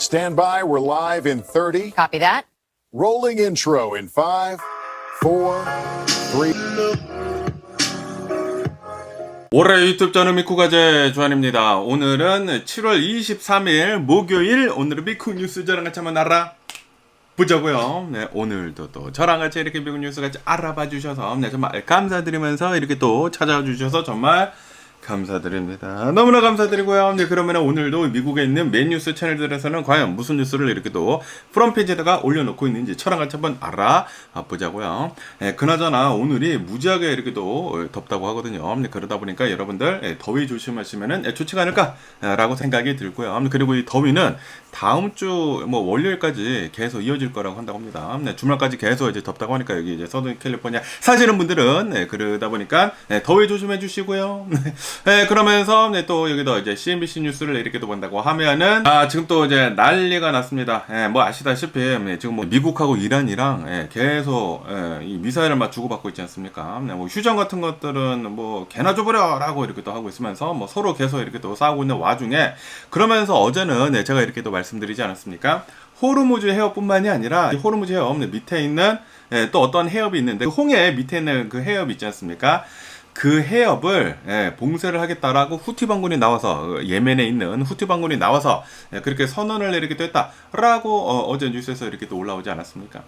Stand by, we're live in 30. Copy that. Rolling intro in 5, 4, 3. 올해 유튜브 저는 미쿠가제 주한입니다. 오늘은 7월 23일 목요일, 오늘은 미쿠 뉴스 저랑 같이 한번 알아보자고요. 네, 오늘도 또 저랑 같이 이렇게 미국 뉴스 같이 알아봐 주셔서 정말 감사드리면서 이렇게 또 찾아와 주셔서 정말 감사드립니다. 너무나 감사드리고요. 네, 그러면 오늘도 미국에 있는 메인 뉴스 채널들에서는 과연 무슨 뉴스를 이렇게 또 프론페이지에다가 올려놓고 있는지 저랑 같이 한번 알아보자고요. 네, 그나저나 오늘이 무지하게 이렇게 또 덥다고 하거든요. 네, 그러다 보니까 여러분들 더위 조심하시면은 좋지가 않을까라고 생각이 들고요. 그리고 이 더위는 다음 주 뭐 월요일까지 계속 이어질 거라고 한다고 합니다. 네, 주말까지 계속 이제 덥다고 하니까 여기 이제 서든 캘리포니아 사시는 분들은 그러다 보니까 더위 조심해 주시고요. 네, 그러면서 또 여기도 이제 CNBC 뉴스를 이렇게 또 본다고 하면은 지금 또 이제 난리가 났습니다. 뭐 아시다시피 지금 뭐 미국하고 이란이랑 계속 이 미사일을 막 주고받고 있지 않습니까? 뭐 휴전 같은 것들은 뭐 개나 줘버려라고 이렇게 또 하고 있으면서 뭐 서로 계속 이렇게 또 싸우고 있는 와중에, 그러면서 어제는 제가 이렇게 또 말씀드리지 않았습니까? 호르무즈 해협뿐만이 아니라 이 호르무즈 해협 밑에 있는 또 어떤 해협이 있는데, 그 홍해 밑에 있는 그 해협 있지 않습니까? 그 해협을 봉쇄를 하겠다라고 후티 반군이 나와서, 예멘에 있는 후티 반군이 나와서 그렇게 선언을 이렇게 또 했다라고 어제 뉴스에서 이렇게 또 올라오지 않았습니까?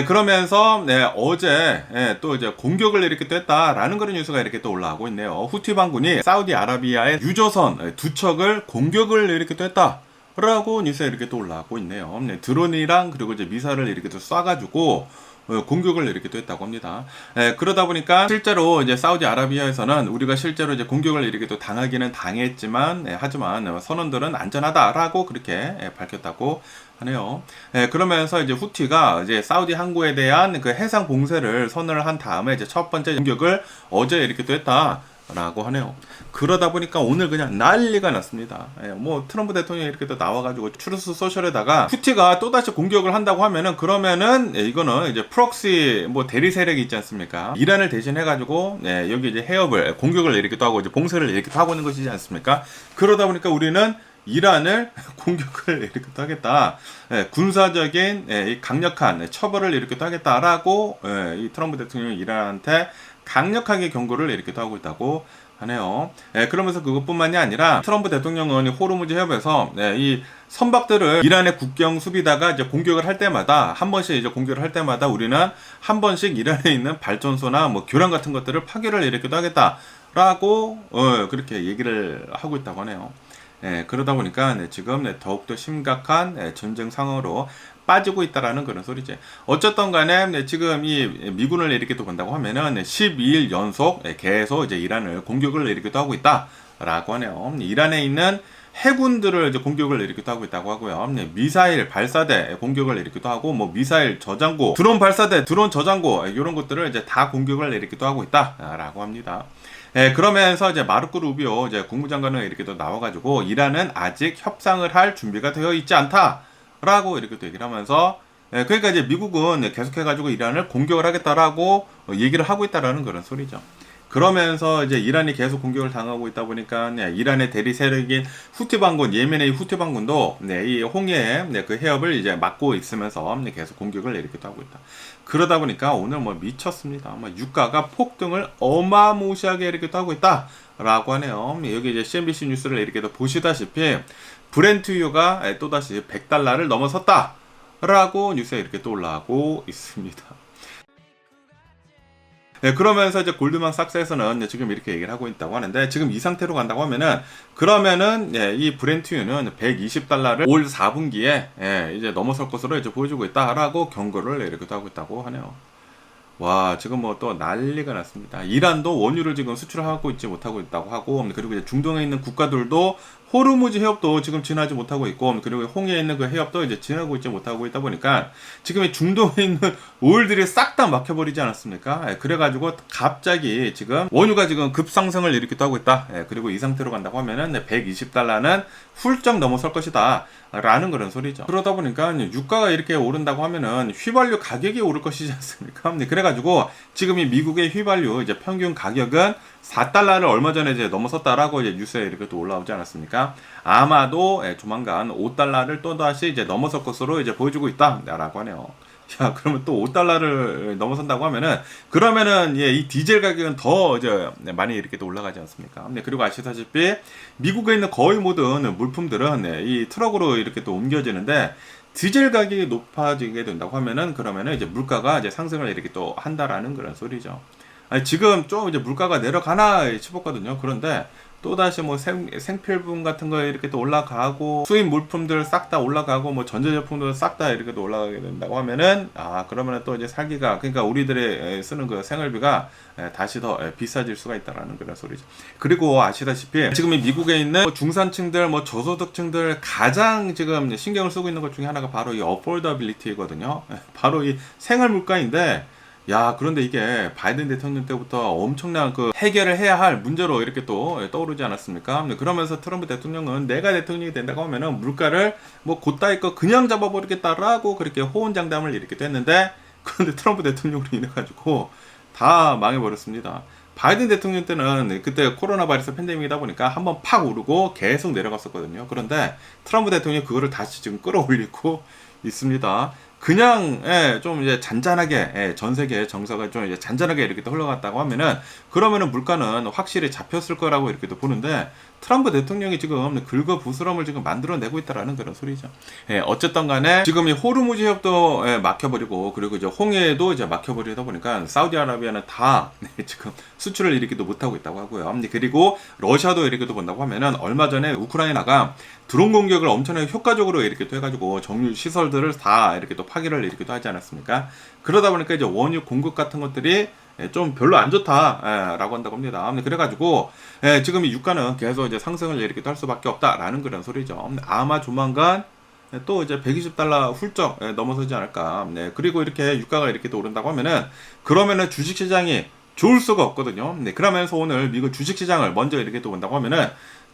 그러면서 어제 또 이제 공격을 이렇게 또 했다라는 그런 뉴스가 이렇게 또 올라오고 있네요. 후티 반군이 사우디아라비아의 유조선 두 척을 공격을 이렇게 또 했다라고 뉴스에 이렇게 또 올라오고 있네요. 드론이랑 그리고 이제 미사일을 이렇게 또 쏴가지고 공격을 이렇게 또 했다고 합니다. 그러다 보니까 실제로 이제 사우디아라비아에서는 우리가 실제로 이제 공격을 이렇게 또 당하기는 당했지만, 하지만 선원들은 안전하다라고 그렇게 밝혔다고 하네요. 그러면서 이제 후티가 이제 사우디 항구에 대한 그 해상 봉쇄를 선언을 한 다음에 이제 첫 번째 공격을 어제 이렇게 또 했다라고 하네요. 그러다 보니까 오늘 그냥 난리가 났습니다. 뭐 트럼프 대통령이 이렇게 또 나와가지고 트루스 소셜에다가 후티가 또다시 공격을 한다고 하면은, 그러면은 이거는 이제 프록시 뭐 대리 세력이 있지 않습니까? 이란을 대신해가지고 여기 이제 해협을 공격을 이렇게 또 하고 이제 봉쇄를 이렇게 또 하고 있는 것이지 않습니까? 그러다 보니까 우리는 이란을 공격을 이렇게 또 하겠다. 군사적인 이 강력한 처벌을 이렇게 또 하겠다라고 이 트럼프 대통령이 이란한테 강력하게 경고를 이렇게 또 하고 있다고 하네요. 그러면서 그것뿐만이 아니라 트럼프 대통령은 호르무즈 해협에서 이 선박들을 이란의 국경 수비다가 이제 공격을 할 때마다, 한 번씩 이제 공격을 할 때마다 우리는 한 번씩 이란에 있는 발전소나 뭐 교량 같은 것들을 파괴를 이렇게 또 하겠다라고 그렇게 얘기를 하고 있다고 하네요. 그러다 보니까 지금 더욱더 심각한 전쟁 상황으로 빠지고 있다라는 그런 소리지. 어쨌든 간에 지금 이 미군을 이렇게 또 본다고 하면은 12일 연속 계속 이제 이란을 공격을 이렇게 또 하고 있다라고 하네요. 이란에 있는 해군들을 이제 공격을 이렇게 또 하고 있다고 하고요. 미사일 발사대 공격을 이렇게 또 하고, 뭐 미사일 저장고, 드론 발사대, 드론 저장고, 이런 것들을 이제 다 공격을 이렇게 또 하고 있다라고 합니다. 그러면서 이제 마르코 루비오 이제 국무장관은 이렇게 또 나와가지고 이란은 아직 협상을 할 준비가 되어 있지 않다라고 이렇게 또 얘기를 하면서, 그러니까 이제 미국은 계속해가지고 이란을 공격을 하겠다라고 얘기를 하고 있다라는 그런 소리죠. 그러면서 이제 이란이 계속 공격을 당하고 있다 보니까 이란의 대리 세력인 후티 반군, 예멘의 후티 반군도 이 홍해의 그 해협을 이제 막고 있으면서 계속 공격을 이렇게 하고 있다. 그러다 보니까 오늘 뭐 미쳤습니다. 유가가 폭등을 어마무시하게 이렇게 하고 있다라고 하네요. 여기 이제 CNBC 뉴스를 이렇게 보시다시피 브렌트유가 또다시 $100를 넘어섰다라고 뉴스에 이렇게 또 올라오고 있습니다. 그러면서 이제 골드만삭스에서는 지금 이렇게 얘기를 하고 있다고 하는데, 지금 이 상태로 간다고 하면은, 그러면은 이 브렌트유는 $120를 올 4분기에 이제 넘어설 것으로 이제 보여주고 있다라고 경고를 이렇게 하고 있다고 하네요. 와, 지금 뭐 또 난리가 났습니다. 이란도 원유를 지금 수출하고 있지 못하고 있다고 하고, 그리고 이제 중동에 있는 국가들도 호르무즈 해협도 지금 지나지 못하고 있고, 그리고 홍해에 있는 그 해협도 이제 지나고 있지 못하고 있다 보니까 지금 이 중동에 있는 오일들이 싹 다 막혀버리지 않았습니까? 그래가지고 갑자기 지금 원유가 지금 급상승을 이렇게 또 하고 있다. 그리고 이 상태로 간다고 하면은 $120는 훌쩍 넘어설 것이다 라는 그런 소리죠. 그러다 보니까 유가가 이렇게 오른다고 하면은 휘발유 가격이 오를 것이지 않습니까? 그래가지고 지금 이 미국의 휘발유 이제 평균 가격은 $4를 얼마 전에 이제 넘어섰다라고 이제 뉴스에 이렇게 또 올라오지 않았습니까? 아마도 조만간 $5를 또다시 이제 넘어설 것으로 이제 보여주고 있다라고 하네요. 야, 그러면 또 $5를 넘어선다고 하면은, 그러면은, 이 디젤 가격은 더 이제 많이 이렇게 또 올라가지 않습니까? 네, 그리고 아시다시피, 미국에 있는 거의 모든 물품들은 이 트럭으로 이렇게 또 옮겨지는데, 디젤 가격이 높아지게 된다고 하면은, 그러면은 이제 물가가 이제 상승을 이렇게 또 한다라는 그런 소리죠. 아니, 지금 좀 이제 물가가 내려가나 싶었거든요. 그런데, 또다시 뭐 생필품 같은 거 이렇게 또 올라가고 수입 물품들 싹 다 올라가고 뭐 전자제품들 싹 다 이렇게 또 올라가게 된다고 하면은 그러면은 또 이제 살기가 그러니까 우리들의 쓰는 그 생활비가 다시 더 비싸질 수가 있다라는 그런 소리죠. 그리고 아시다시피 지금 이 미국에 있는 뭐 중산층들 뭐 저소득층들 가장 지금 신경을 쓰고 있는 것 중에 하나가 바로 이 어포더빌리티거든요. 바로 이 생활 물가인데 야, 그런데 이게 바이든 대통령 때부터 엄청난 그 해결을 해야 할 문제로 이렇게 또 떠오르지 않았습니까? 그러면서 트럼프 대통령은 내가 대통령이 된다고 하면은 물가를 뭐 곧다이 거 그냥 잡아버리겠다라고 그렇게 호언장담을 이렇게 했는데 그런데 트럼프 대통령으로 인해가지고 다 망해버렸습니다. 바이든 대통령 때는 그때 코로나 바이러스 팬데믹이다 보니까 한번 팍 오르고 계속 내려갔었거든요. 그런데 트럼프 대통령이 그거를 다시 지금 끌어올리고 있습니다. 그냥 좀 이제 잔잔하게 전 세계 정서가 좀 이제 잔잔하게 이렇게 또 흘러갔다고 하면은 그러면은 물가는 확실히 잡혔을 거라고 이렇게 또 보는데 트럼프 대통령이 지금 긁어부스럼을 지금 만들어내고 있다라는 그런 소리죠. 어쨌든 간에 지금 이 호르무즈 해협도 막혀버리고 그리고 이제 홍해도 이제 막혀버리다 보니까 사우디아라비아는 다 지금 수출을 이렇게도 못하고 있다고 하고요. 그리고 러시아도 이렇게도 본다고 하면은 얼마 전에 우크라이나가 드론 공격을 엄청나게 효과적으로 이렇게 또 해가지고 정유 시설들을 다 이렇게 또 파괴를 이렇게 또 하지 않았습니까? 그러다 보니까 이제 원유 공급 같은 것들이 좀 별로 안 좋다라고 한다고 합니다. 그래가지고 지금 이 유가는 계속 이제 상승을 이렇게 할 수밖에 없다라는 그런 소리죠. 아마 조만간 또 이제 $120 훌쩍 넘어서지 않을까. 그리고 이렇게 유가가 이렇게 또 오른다고 하면은 그러면은 주식시장이 좋을 수가 없거든요. 그러면서 오늘 미국 주식시장을 먼저 이렇게 또 본다고 하면은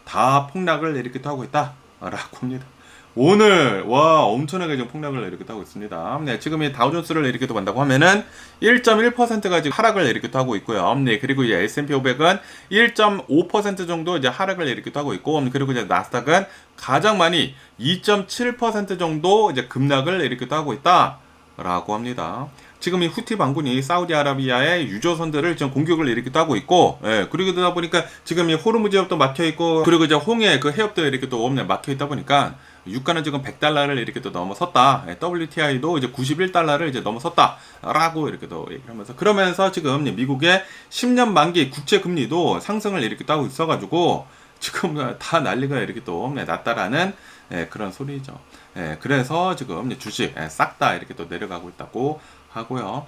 다 폭락을 이렇게 또 하고 있다라고 합니다. 오늘 엄청나게 지금 폭락을 이렇게 하고 있습니다. 지금 이 다우존스를 이렇게 또 본다고 하면은 1.1%가 지금 하락을 이렇게 또 하고 있고요. 그리고 이제 S&P 500은 1.5% 정도 이제 하락을 이렇게 또 하고 있고, 그리고 이제 나스닥은 가장 많이 2.7% 정도 이제 급락을 이렇게 또 하고 있다라고 합니다. 지금 이 후티 반군이 사우디아라비아의 유조선들을 지금 공격을 이렇게 또 하고 있고, 그리고 그러다 보니까 지금 이 호르무즈 해협도 막혀 있고, 그리고 이제 홍해 그 해협도 이렇게 또 막혀 있다 보니까 유가는 지금 $100를 이렇게 또 넘어섰다. WTI도 이제 $91를 이제 넘어섰다라고 이렇게 또 얘기하면서 그러면서 지금 미국의 10년 만기 국채 금리도 상승을 이렇게 또 하고 있어가지고 지금 다 난리가 이렇게 또 났다라는 그런 소리죠. 그래서 지금 주식 싹 다 이렇게 또 내려가고 있다고 하고요.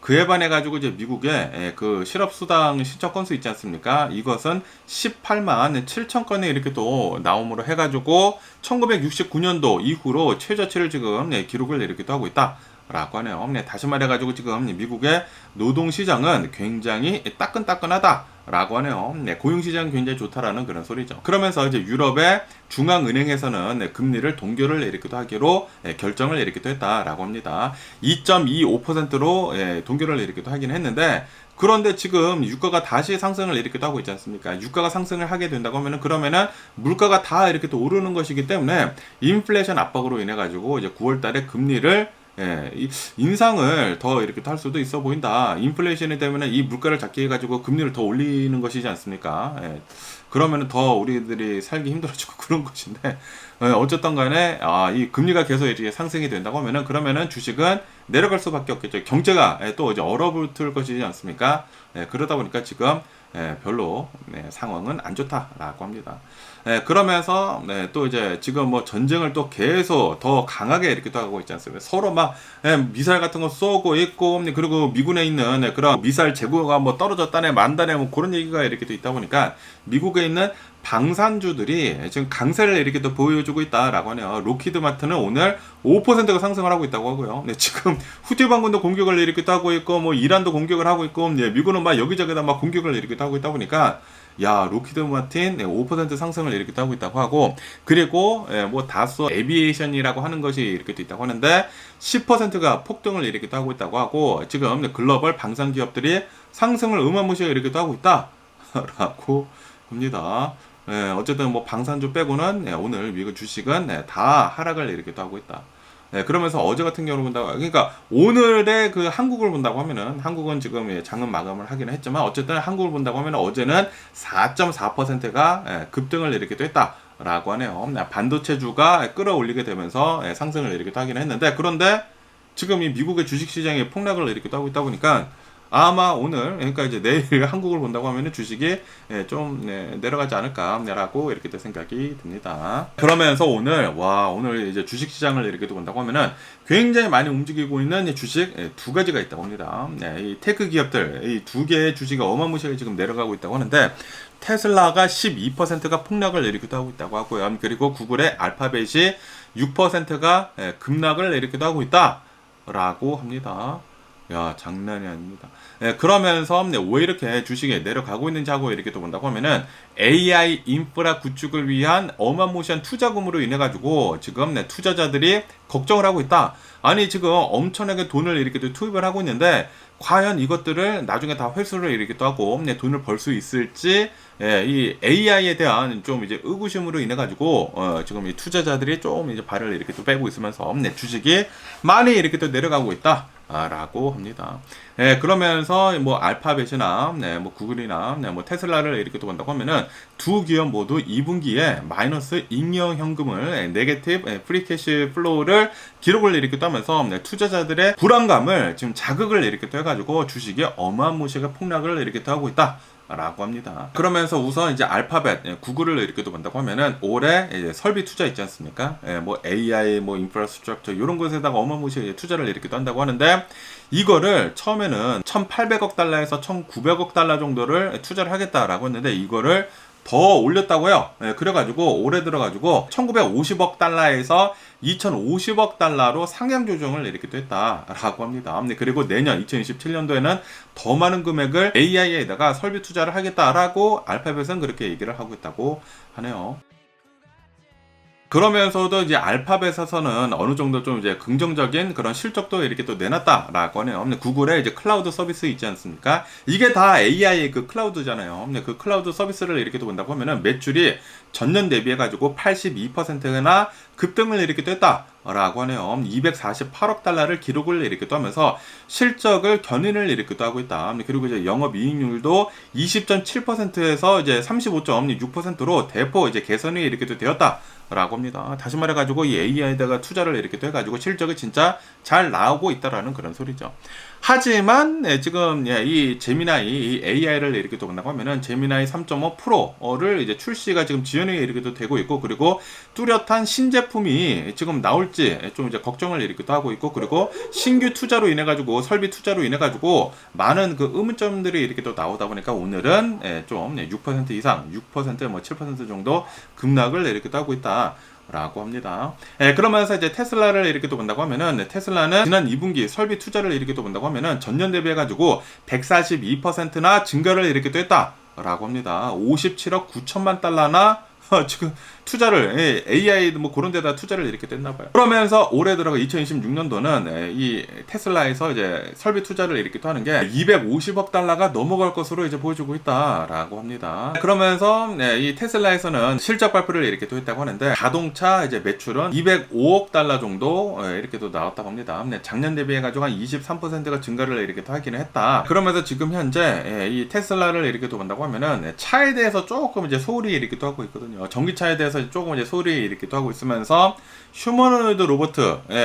그에 반해 가지고 이제 미국의 그 실업수당 신청 건수 있지 않습니까? 이것은 18만 7천 건에 이렇게 또 나옴으로 해가지고 1969년도 이후로 최저치를 지금 기록을 이렇게 또 하고 있다라고 하네요. 다시 말해가지고 지금 미국의 노동시장은 굉장히 따끈따끈하다라고 하네요. 고용시장이 굉장히 좋다라는 그런 소리죠. 그러면서 이제 유럽의 중앙은행에서는 금리를 동결을 이렇게 하기로 결정을 이렇게 했다라고 합니다. 2.25%로 동결을 이렇게 하긴 했는데 그런데 지금 유가가 다시 상승을 이렇게 하고 있지 않습니까? 유가가 상승을 하게 된다고 하면은 그러면은 물가가 다 이렇게 또 오르는 것이기 때문에 인플레이션 압박으로 인해 가지고 이제 9월 달에 금리를 인상을 더 이렇게 할 수도 있어 보인다. 인플레이션이 때문에 이 물가를 잡기 해가지고 금리를 더 올리는 것이지 않습니까? 그러면은 더 우리들이 살기 힘들어지고 그런 것인데, 어쨌든 간에, 이 금리가 계속 이렇게 상승이 된다고 하면은, 그러면은 주식은 내려갈 수밖에 없겠죠. 경제가 또 이제 얼어붙을 것이지 않습니까? 그러다 보니까 지금, 별로, 상황은 안 좋다라고 합니다. 그러면서, 또 이제 지금 뭐 전쟁을 또 계속 더 강하게 이렇게 또 하고 있지 않습니까? 서로 막, 미사일 같은 거 쏘고 있고, 그리고 미군에 있는 그런 미사일 재고가 뭐 떨어졌다네, 만다네, 뭐 그런 얘기가 이렇게 또 있다 보니까, 미국에 있는 방산주들이 지금 강세를 이렇게 또 보여주고 있다라고 하네요. 로키드 마트는 오늘 5%가 상승을 하고 있다고 하고요. 네, 지금 후티 반군도 공격을 이렇게 하고 있고, 뭐 이란도 공격을 하고 있고, 네, 미국은 막 여기저기다 막 공격을 이렇게 하고 있다 보니까, 야, 로키드 마틴 5% 상승을 이렇게 하고 있다고 하고, 그리고 뭐 다소 에비에이션이라고 하는 것이 이렇게 또 있다고 하는데 10%가 폭등을 이렇게 하고 있다고 하고, 지금 글로벌 방산 기업들이 상승을 어마무시하게 이렇게 하고 있다라고 합니다. 어쨌든 뭐 방산주 빼고는 오늘 미국 주식은 다 하락을 이렇게 하고 있다. 그러면서 어제 같은 경우를 본다고, 그러니까 오늘의 그 한국을 본다고 하면은, 한국은 지금 장은 마감을 하기는 했지만, 어쨌든 한국을 본다고 하면 어제는 4.4%가 급등을 이렇게 했다라고 하네요. 반도체주가 끌어올리게 되면서 상승을 이렇게 하기는 했는데, 그런데 지금 이 미국의 주식시장이 폭락을 이렇게 하고 있다 보니까, 아마 오늘, 그러니까 이제 내일 한국을 본다고 하면은 주식이 좀 내려가지 않을까라고 이렇게 또 생각이 듭니다. 그러면서 오늘 이제 주식 시장을 이렇게 본다고 하면은 굉장히 많이 움직이고 있는 주식 두 가지가 있다고 합니다. 이 테크 기업들, 이 두 개의 주식이 어마무시하게 지금 내려가고 있다고 하는데, 테슬라가 12%가 폭락을 일으키기도 하고 있다고 하고요. 그리고 구글의 알파벳이 6%가 급락을 일으키기도 하고 있다라고 합니다. 야, 장난이 아닙니다. 그러면서 왜 이렇게 주식이 내려가고 있는지 하고 이렇게 또 본다고 하면은 AI 인프라 구축을 위한 어마무시한 투자금으로 인해 가지고 지금 투자자들이 걱정을 하고 있다. 아니, 지금 엄청나게 돈을 이렇게 또 투입을 하고 있는데, 과연 이것들을 나중에 다 회수를 이렇게 또 하고 돈을 벌 수 있을지, 이 AI에 대한 좀 이제 의구심으로 인해 가지고 지금 이 투자자들이 좀 이제 발을 이렇게 또 빼고 있으면서 주식이 많이 이렇게 또 내려가고 있다. 라고 합니다. 그러면서 뭐 알파벳이나 뭐 구글이나 뭐 테슬라를 이렇게 또 본다고 하면은 두 기업 모두 2분기에 마이너스 잉여 현금을 네게티브 프리캐시 플로우를 기록을 이렇게 또 하면서 투자자들의 불안감을 지금 자극을 이렇게 또 해가지고 주식이 어마무시하게 폭락을 이렇게 또 하고 있다. 라고 합니다. 그러면서 우선 이제 알파벳, 구글을 이렇게 또 본다고 하면은 올해 이제 설비 투자 있지 않습니까? 뭐 AI, 뭐 인프라스트럭처 이런 것에다가 어마무시하게 투자를 이렇게 또 한다고 하는데, 이거를 처음에는 1,800억 달러에서 1,900억 달러 정도를 투자를 하겠다라고 했는데, 이거를 더 올렸다고요. 그래가지고 올해 들어가지고 1950억 달러에서 2050억 달러로 상향 조정을 이렇게 또 했다라고 합니다. 그리고 내년 2027년도에는 더 많은 금액을 AI에다가 설비 투자를 하겠다라고 알파벳은 그렇게 얘기를 하고 있다고 하네요. 그러면서도 이제 알파벳에서는 어느 정도 좀 이제 긍정적인 그런 실적도 이렇게 또 내놨다라고 하네요. 구글의 이제 클라우드 서비스 있지 않습니까? 이게 다 AI의 그 클라우드잖아요. 그 클라우드 서비스를 이렇게 또 본다고 하면은 매출이 전년 대비해가지고 82%나 급등을 이렇게 또 했다라고 하네요. 248억 달러를 기록을 이렇게 또 하면서 실적을 견인을 이렇게 또 하고 있다. 그리고 이제 영업이익률도 20.7%에서 이제 35.6%로 대폭 이제 개선이 이렇게 또 되었다. 라고 합니다. 다시 말해가지고 이 AI에다가 투자를 이렇게 또 해가지고 실적이 진짜 잘 나오고 있다라는 그런 소리죠. 하지만 지금 이 제미나이 이 AI를 이렇게 또 본다고 하면은 제미나이 3.5 프로를 이제 출시가 지금 지연이 이렇게 또 되고 있고, 그리고 뚜렷한 신제품이 지금 나올지 좀 이제 걱정을 이렇게 또 하고 있고, 그리고 신규 투자로 인해 가지고 설비 투자로 인해 가지고 많은 그 의문점들이 이렇게 또 나오다 보니까 오늘은 좀 6% 이상, 6% 뭐 7% 정도 급락을 이렇게 또 하고 있다. 라고 합니다. 그러면서 이제 테슬라를 이렇게 또 본다고 하면은, 테슬라는 지난 2분기 설비 투자를 이렇게 또 본다고 하면은 전년 대비해가지고 142%나 증가를 이렇게 또 했다. 라고 합니다. 57억 9천만 달러나 지금 투자를 AI 뭐 그런 데다 투자를 이렇게 됐나 봐요. 그러면서 올해 들어가 2026년도는 이 테슬라에서 이제 설비 투자를 이렇게 또 하는 게 250억 달러가 넘어갈 것으로 이제 보여주고 있다라고 합니다. 그러면서 이 테슬라에서는 실적 발표를 이렇게 또 했다고 하는데, 자동차 이제 매출은 205억 달러 정도 이렇게 또 나왔다고 합니다. 작년 대비해 가지고 한 23%가 증가를 이렇게 또 하기는 했다. 그러면서 지금 현재 이 테슬라를 이렇게 또 본다고 하면은 차에 대해서 조금 이제 소홀히 이렇게 또 하고 있거든요. 전기차에 대해서 조금 이제 소리 이렇게 또 하고 있으면서 휴머노이드 로봇,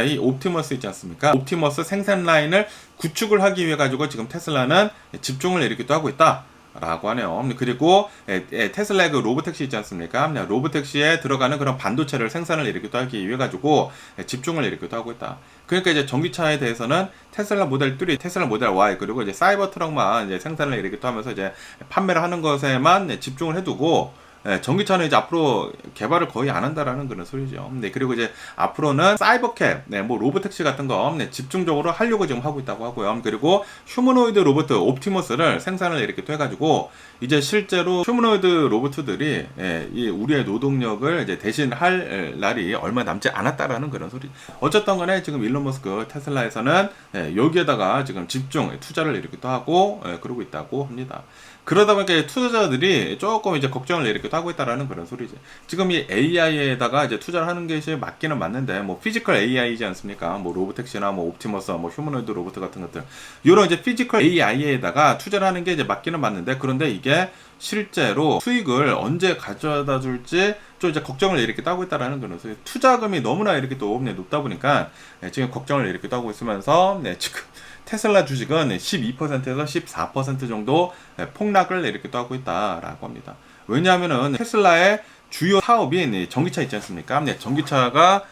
이 옵티머스 있지 않습니까? 옵티머스 생산 라인을 구축을 하기 위해 가지고 지금 테슬라는 집중을 이렇게 또 하고 있다. 라고 하네요. 그리고 테슬라의 그 로보택시 있지 않습니까? 로보택시에 들어가는 그런 반도체를 생산을 이렇게 또 하기 위해 가지고 집중을 이렇게 또 하고 있다. 그러니까 이제 전기차에 대해서는 테슬라 모델 3, 테슬라 모델 Y, 그리고 이제 사이버 트럭만 이제 생산을 이렇게 또 하면서 이제 판매를 하는 것에만 집중을 해두고, 전기차는 이제 앞으로 개발을 거의 안 한다라는 그런 소리죠. 네, 그리고 이제 앞으로는 사이버캡, 뭐 로보택시 같은 거 집중적으로 하려고 지금 하고 있다고 하고요. 그리고 휴머노이드 로봇 옵티머스를 생산을 이렇게 또 해가지고 이제 실제로 휴머노이드 로봇들이 이 우리의 노동력을 이제 대신할 날이 얼마 남지 않았다라는 그런 소리. 어쨌든 간에 지금 일론 머스크 테슬라에서는 여기에다가 지금 집중 투자를 이렇게 또 하고 그러고 있다고 합니다. 그러다 보니까 투자자들이 조금 이제 걱정을 이렇게 하고 있다라는 그런 소리지. 지금 이 AI에다가 이제 투자를 하는 것이 맞기는 맞는데, 뭐 피지컬 AI이지 않습니까? 뭐 로보택시나 뭐 옵티머스, 뭐 휴머노이드 로봇 같은 것들, 이런 이제 피지컬 AI에다가 투자를 하는 게 이제 맞기는 맞는데, 그런데 이게 실제로 수익을 언제 가져다 줄지 좀 이제 걱정을 이렇게 따고 있다라는 그런 소리. 투자금이 너무나 이렇게 또 높다 보니까 지금 걱정을 이렇게 따고 있으면서 지금 테슬라 주식은 12%에서 14% 정도 폭락을 이렇게 또 하고 있다라고 합니다. 왜냐하면은 테슬라의 주요 사업인 전기차 있지 않습니까? 전기차가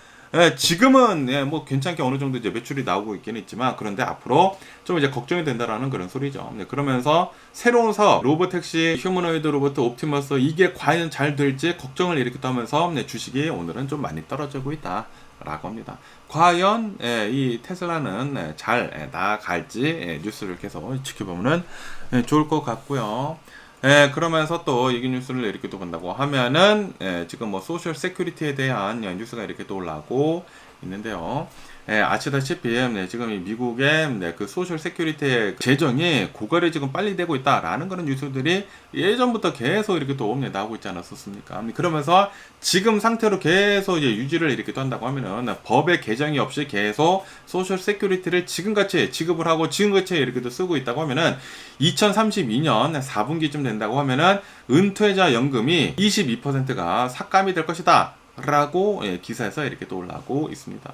지금은 뭐 괜찮게 어느 정도 이제 매출이 나오고 있기는 있지만, 그런데 앞으로 좀 이제 걱정이 된다라는 그런 소리죠. 그러면서 새로운 사업, 로보택시, 휴머노이드 로봇, 옵티머스, 이게 과연 잘 될지 걱정을 이렇게 하면서 주식이 오늘은 좀 많이 떨어지고 있다 라고 합니다. 과연 이 테슬라는 잘 나아갈지 뉴스를 계속 지켜보면 좋을 것 같고요. 그러면서 또 이 뉴스를 이렇게 또 본다고 하면은 지금 뭐 소셜 세큐리티에 대한 뉴스가 이렇게 또 올라오고 있는데요. 아시다시피 지금 이 미국의 그 소셜 세큐리티의 재정이 고갈이 지금 빨리 되고 있다라는 그런 뉴스들이 예전부터 계속 이렇게 또 나오고 있지 않았었습니까? 그러면서 지금 상태로 계속 이제 유지를 이렇게 또 한다고 하면은 법의 개정이 없이 계속 소셜 세큐리티를 지금같이 지급을 하고 지금같이 이렇게 또 쓰고 있다고 하면은 2032년 4분기쯤 된다고 하면은 은퇴자 연금이 22%가 삭감이 될 것이다 라고 기사에서 이렇게 또 올라오고 있습니다.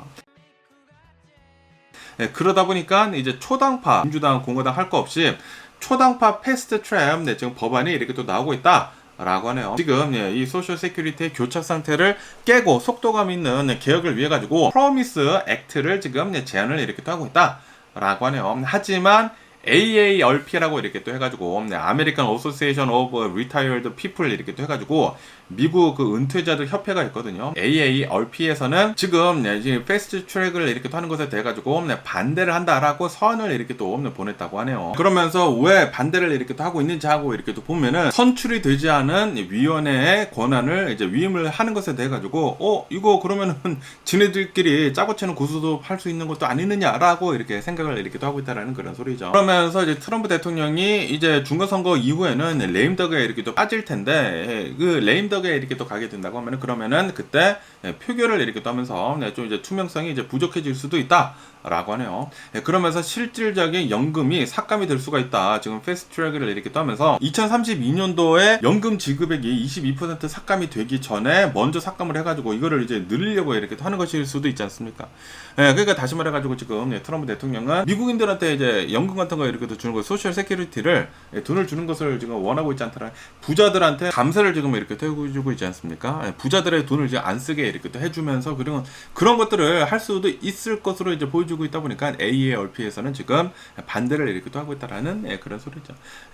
그러다 보니까 이제 초당파 민주당 공화당 할 거 없이 초당파 패스트 트랙 지금 법안이 이렇게 또 나오고 있다 라고 하네요. 지금 이 소셜 세큐리티의 교착 상태를 깨고 속도감 있는 개혁을 위해 가지고 프로미스 액트를 지금 제안을 이렇게 또 하고 있다 라고 하네요. 하지만 AARP라고 이렇게 또 해가지고 아메리칸 어소시에이션 오브 리타이어드 피플 이렇게 또 해가지고 미국 그 은퇴자들 협회가 있거든요. AARP에서는 지금 패스트 트랙을 이렇게 또 하는 것에 대해 가지고 반대를 한다라고 서한을 이렇게 또 보냈다고 하네요. 그러면서 왜 반대를 이렇게 또 하고 있는지 하고 이렇게 또 보면은 선출이 되지 않은 위원회의 권한을 이제 위임을 하는 것에 대해 가지고 이거 그러면은 지네들끼리 짜고 치는 고수도 할 수 있는 것도 아니느냐라고 이렇게 생각을 이렇게 또 하고 있다라는 그런 소리죠. 그러면서 이제 트럼프 대통령이 이제 중간선거 이후에는 레임덕에 이렇게 또 빠질 텐데 그 레임덕에 이렇게 또 가게 된다고 하면은 그러면은 그때 표결을 이렇게 또 하면서 좀 이제 투명성이 이제 부족해질 수도 있다라고 하네요. 그러면서 실질적인 연금이 삭감이 될 수가 있다. 지금 패스트트랙을 이렇게 또 하면서 2032년도에 연금 지급액이 22% 삭감이 되기 전에 먼저 삭감을 해가지고 이거를 이제 늘리려고 이렇게 하는 것일 수도 있지 않습니까? 그러니까 다시 말해가지고 지금 트럼프 대통령은 미국인들한테 이제 연금 같은 거 이렇게 주는 거 소셜 세큐리티를 돈을 주는 것을 지금 원하고 있지 않더라. 부자들한테 감세를 지금 이렇게 해주고 있지 않습니까? 부자들의 돈을 이제 안 쓰게 이렇게 또 해주면서 그리고 그런 것들을 할 수도 있을 것으로 이제 보여주고 있다 보니까 AARP에서는 지금 반대를 이렇게 또 하고 있다라는 그런 소리죠.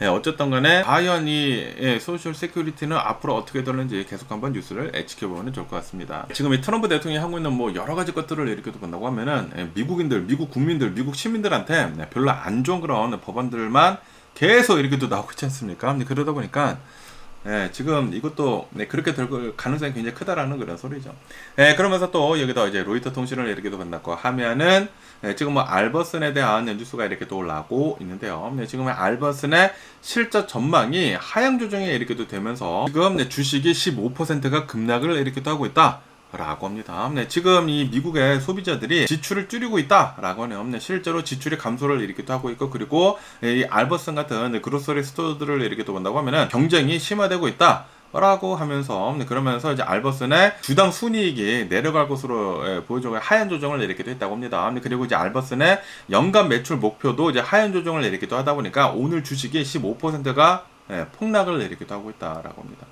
어쨌든 간에 과연 이 소셜 세큐리티는 앞으로 어떻게 될는지 계속 한번 뉴스를 지켜보면 좋을 것 같습니다. 지금 이 트럼프 대통령이 하고 있는 뭐 여러 가지 것들을 이렇게 또 본다고 하면은 미국인들, 미국 국민들, 미국 시민들한테 별로 안 좋은 그런 법안들만 계속 이렇게 또 나오고 있지 않습니까? 그러다 보니까 지금 이것도 그렇게 될 가능성이 굉장히 크다라는 그런 소리죠. 그러면서 또 여기다 이제 로이터 통신을 이렇게 또 본다고 하면은 지금 뭐 알버슨에 대한 뉴스가 이렇게 또 올라오고 있는데요. 지금 알버슨의 실적 전망이 하향 조정이 이렇게 또 되면서 지금 주식이 15%가 급락을 이렇게 또 하고 있다. 라고 합니다. 지금 이 미국의 소비자들이 지출을 줄이고 있다라고 하네요. 실제로 지출이 감소를 이렇게 또 하고 있고, 그리고 이 알버슨 같은 그로서리 스토어들을 이렇게 또 본다고 하면은 경쟁이 심화되고 있다. 라고 하면서 그러면서 이제 알버슨의 주당 순이익이 내려갈 것으로 보여주고 하향 조정을 이렇게 또 했다고 합니다. 그리고 이제 알버슨의 연간 매출 목표도 이제 하향 조정을 이렇게 또 하다 보니까 오늘 주식이 15%가 폭락을 이렇게 또 하고 있다라고 합니다.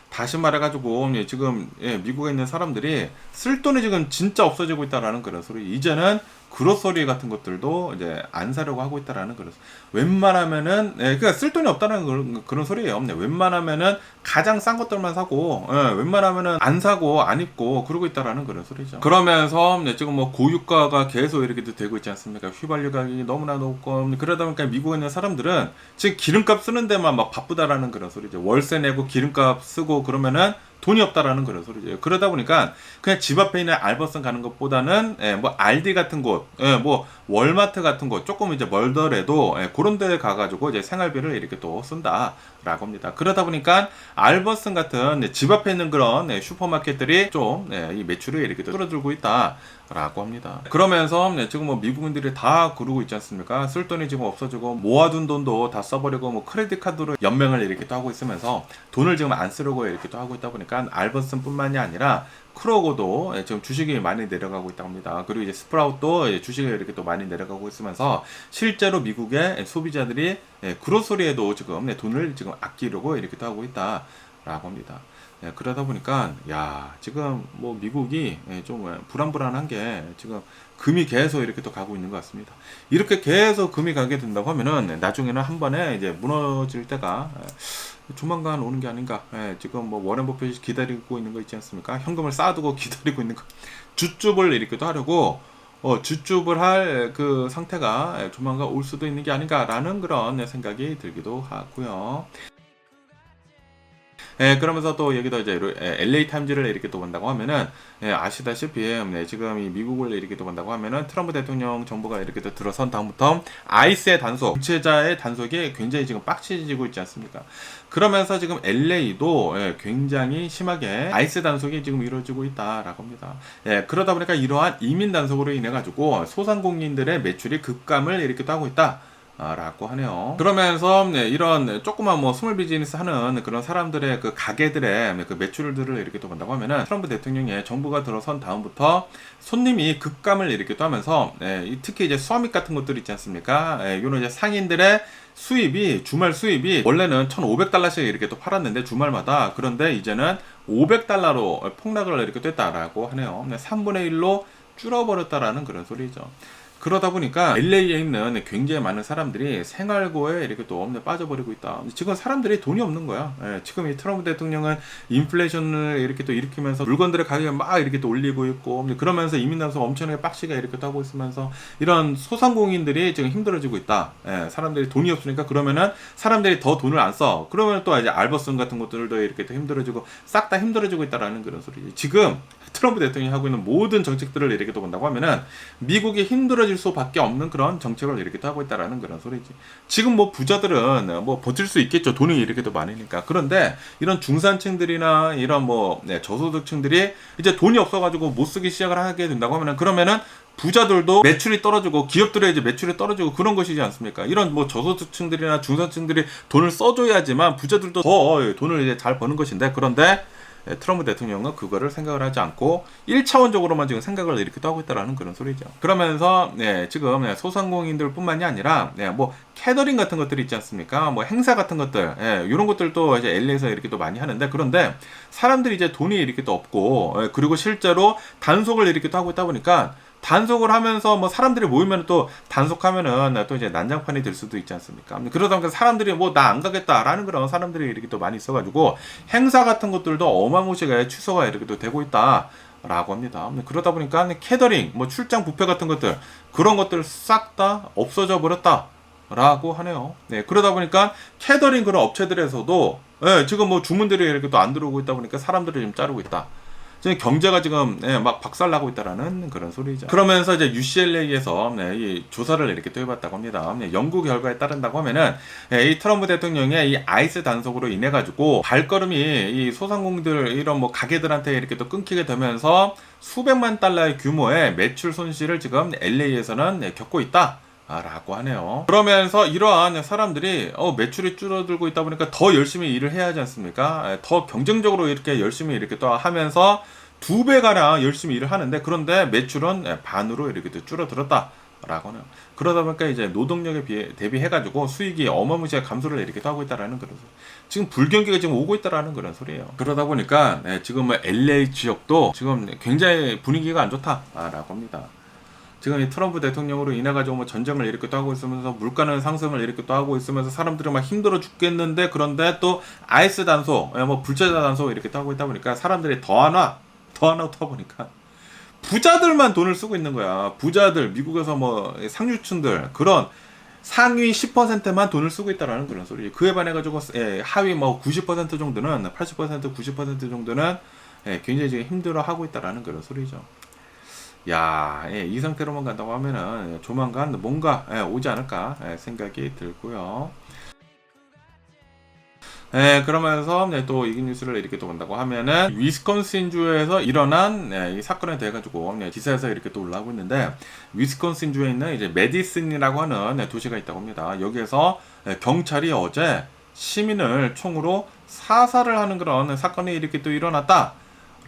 다시 말해가지고 지금 미국에 있는 사람들이 쓸 돈이 지금 진짜 없어지고 있다라는 그런 소리. 이제는 그로서리 같은 것들도 이제 안 사려고 하고 있다라는 그런. 웬만하면은 그러니까 쓸 돈이 없다는 그런 소리예요. 웬만하면은 가장 싼 것들만 사고, 웬만하면은 안 사고 안 입고 그러고 있다라는 그런 소리죠. 그러면서 지금 뭐 고유가가 계속 이렇게 되고 있지 않습니까? 휘발유 가격이 너무나 높고 그러다 보니까 미국에 있는 사람들은 지금 기름값 쓰는 데만 막 바쁘다라는 그런 소리죠. 월세 내고 기름값 쓰고 그러면은 돈이 없다라는 그런 소리죠. 그러다 보니까 그냥 집 앞에 있는 알버슨 가는 것보다는 뭐 알디 같은 곳, 뭐 월마트 같은 곳 조금 이제 멀더라도 그런 데 가가지고 이제 생활비를 이렇게 또 쓴다라고 합니다. 그러다 보니까 알버슨 같은 집 앞에 있는 그런 슈퍼마켓들이 좀 이 매출이 이렇게 줄어들고 있다라고 합니다. 그러면서 지금 뭐 미국인들이 다 그러고 있지 않습니까? 쓸 돈이 지금 없어지고 모아둔 돈도 다 써버리고 뭐 크레딧 카드로 연명을 이렇게 또 하고 있으면서 돈을 지금 안 쓰려고 이렇게 또 하고 있다 보니까 알버슨뿐만이 아니라 크로고도 지금 주식이 많이 내려가고 있다고 합니다. 그리고 이제 스프라웃도 주식이 이렇게 또 많이 내려가고 있으면서 실제로 미국의 소비자들이 그로소리에도 지금 돈을 지금 아끼려고 이렇게 또 하고 있다라고 합니다. 그러다 보니까 지금 뭐 미국이 좀 불안불안한 게 지금 금이 계속 이렇게 또 가고 있는 것 같습니다. 이렇게 계속 금이 가게 된다고 하면은 나중에는 한 번에 이제 무너질 때가 조만간 오는 게 아닌가. 지금 뭐 워렌 버핏이 기다리고 있는 거 있지 않습니까? 현금을 쌓아두고 기다리고 있는 거. 주줍을 이렇게 또 하려고 주줍을 할 그 상태가 조만간 올 수도 있는 게 아닌가라는 그런 생각이 들기도 하고요. 그러면서 또 여기다 이제 LA 타임즈를 이렇게 또 본다고 하면은 아시다시피 지금 이 미국을 이렇게 또 본다고 하면은 트럼프 대통령 정부가 이렇게 또 들어선 다음부터 아이스의 단속, 정체자의 단속이 굉장히 지금 빡치지고 있지 않습니까? 그러면서 지금 LA도 굉장히 심하게 아이스 단속이 지금 이루어지고 있다라고 합니다. 그러다 보니까 이러한 이민 단속으로 인해 가지고 소상공인들의 매출이 급감을 이렇게 또 하고 있다. 라고 하네요. 그러면서 이런 조그만 뭐 스몰 비즈니스 하는 그런 사람들의 그 가게들의 그 매출들을 이렇게 또 본다고 하면은 트럼프 대통령의 정부가 들어선 다음부터 손님이 급감을 이렇게 또 하면서 특히 이제 수화믹 같은 것들 있지 않습니까? 요런 이제 상인들의 수입이 주말 수입이 원래는 1,500달러씩 이렇게 또 팔았는데 주말마다 그런데 이제는 500달러로 폭락을 이렇게 됐다라고 하네요. 3분의 1로 줄어버렸다라는 그런 소리죠. 그러다 보니까 LA에 있는 굉장히 많은 사람들이 생활고에 이렇게 또 빠져버리고 있다. 지금 사람들이 돈이 없는 거야. 지금 이 트럼프 대통령은 인플레이션을 이렇게 또 일으키면서 물건들의 가격을 막 이렇게 또 올리고 있고 그러면서 이민 단속 엄청나게 빡시게 이렇게 또 하고 있으면서 이런 소상공인들이 지금 힘들어지고 있다. 사람들이 돈이 없으니까 그러면은 사람들이 더 돈을 안 써. 그러면 또 이제 알버슨 같은 것들도 이렇게 또 힘들어지고 싹 다 힘들어지고 있다라는 그런 소리지. 지금 트럼프 대통령이 하고 있는 모든 정책들을 이렇게 또 본다고 하면은 미국이 힘들어질 수밖에 없는 그런 정책을 이렇게 또 하고 있다라는 그런 소리지. 지금 뭐 부자들은 뭐 버틸 수 있겠죠. 돈이 이렇게 또 많으니까. 그런데 이런 중산층들이나 이런 뭐 저소득층들이 이제 돈이 없어가지고 못 쓰기 시작을 하게 된다고 하면은 그러면은 부자들도 매출이 떨어지고 기업들의 이제 매출이 떨어지고 그런 것이지 않습니까? 이런 뭐 저소득층들이나 중산층들이 돈을 써줘야지만 부자들도 더 돈을 이제 잘 버는 것인데 그런데 트럼프 대통령은 그거를 생각을 하지 않고 1차원적으로만 지금 생각을 이렇게 또 하고 있다라는 그런 소리죠. 그러면서 지금 소상공인들 뿐만이 아니라 뭐 캐더링 같은 것들이 있지 않습니까? 뭐 행사 같은 것들 이런 것들도 이제 LA에서 이렇게 또 많이 하는데 그런데 사람들이 이제 돈이 이렇게 또 없고 그리고 실제로 단속을 이렇게 또 하고 있다 보니까 단속을 하면서 뭐 사람들이 모이면 또 단속하면은 또 이제 난장판이 될 수도 있지 않습니까? 그러다 보니까 사람들이 뭐 나 안 가겠다라는 그런 사람들이 이렇게 또 많이 있어가지고 행사 같은 것들도 어마무시하게 취소가 이렇게 또 되고 있다라고 합니다. 그러다 보니까 캐더링, 뭐 출장 뷔페 같은 것들 그런 것들 싹 다 없어져 버렸다라고 하네요. 그러다 보니까 캐더링 그런 업체들에서도 지금 뭐 주문들이 이렇게 또 안 들어오고 있다 보니까 사람들을 좀 자르고 있다. 지금 경제가 지금 막 박살나고 있다라는 그런 소리죠. 그러면서 이제 UCLA에서 이 조사를 이렇게 또 해봤다고 합니다. 연구 결과에 따른다고 하면은 이 트럼프 대통령의 이 아이스 단속으로 인해 가지고 발걸음이 이 소상공인들 이런 뭐 가게들한테 이렇게 또 끊기게 되면서 수백만 달러의 규모의 매출 손실을 지금 LA에서는 겪고 있다. 라고 하네요. 그러면서 이러한 사람들이 매출이 줄어들고 있다 보니까 더 열심히 일을 해야 하지 않습니까? 더 경쟁적으로 이렇게 열심히 이렇게 또 하면서 2배가량 열심히 일을 하는데 그런데 매출은 반으로 이렇게 또 줄어들었다. 라고 하네요. 그러다 보니까 이제 노동력에 대비해가지고 수익이 어마무시하게 감소를 이렇게 또 하고 있다라는 그런 소리. 지금 불경기가 지금 오고 있다라는 그런 소리예요. 그러다 보니까 지금 LA 지역도 지금 굉장히 분위기가 안 좋다라고 합니다. 지금 이 트럼프 대통령으로 인해 가지고 뭐 전쟁을 이렇게 하고 있으면서 물가는 상승을 이렇게 또 하고 있으면서 사람들이 막 힘들어 죽겠는데, 그런데 또 아이스 단속, 뭐 불체자 단속 이렇게 또 하고 있다 보니까 사람들이 더 하나 더 보니까 부자들만 돈을 쓰고 있는 거야. 부자들, 미국에서 뭐 상류층들, 그런 상위 10%만 돈을 쓰고 있다라는 그런 소리. 그에 반해 가지고 하위 뭐 90% 정도는, 80% 90% 정도는 굉장히 지금 힘들어 하고 있다라는 그런 소리죠. 야, 이 상태로만 간다고 하면은 조만간 뭔가 오지 않을까 생각이 들고요. 그러면서 또 이 뉴스를 이렇게 또 본다고 하면은 위스콘신주에서 일어난 이 사건에 대해 가지고 기사에서 이렇게 또 올라오고 있는데, 위스콘신주에 있는 이제 메디슨이라고 하는 도시가 있다고 합니다. 여기에서 경찰이 어제 시민을 총으로 사살을 하는 그런 사건이 이렇게 또 일어났다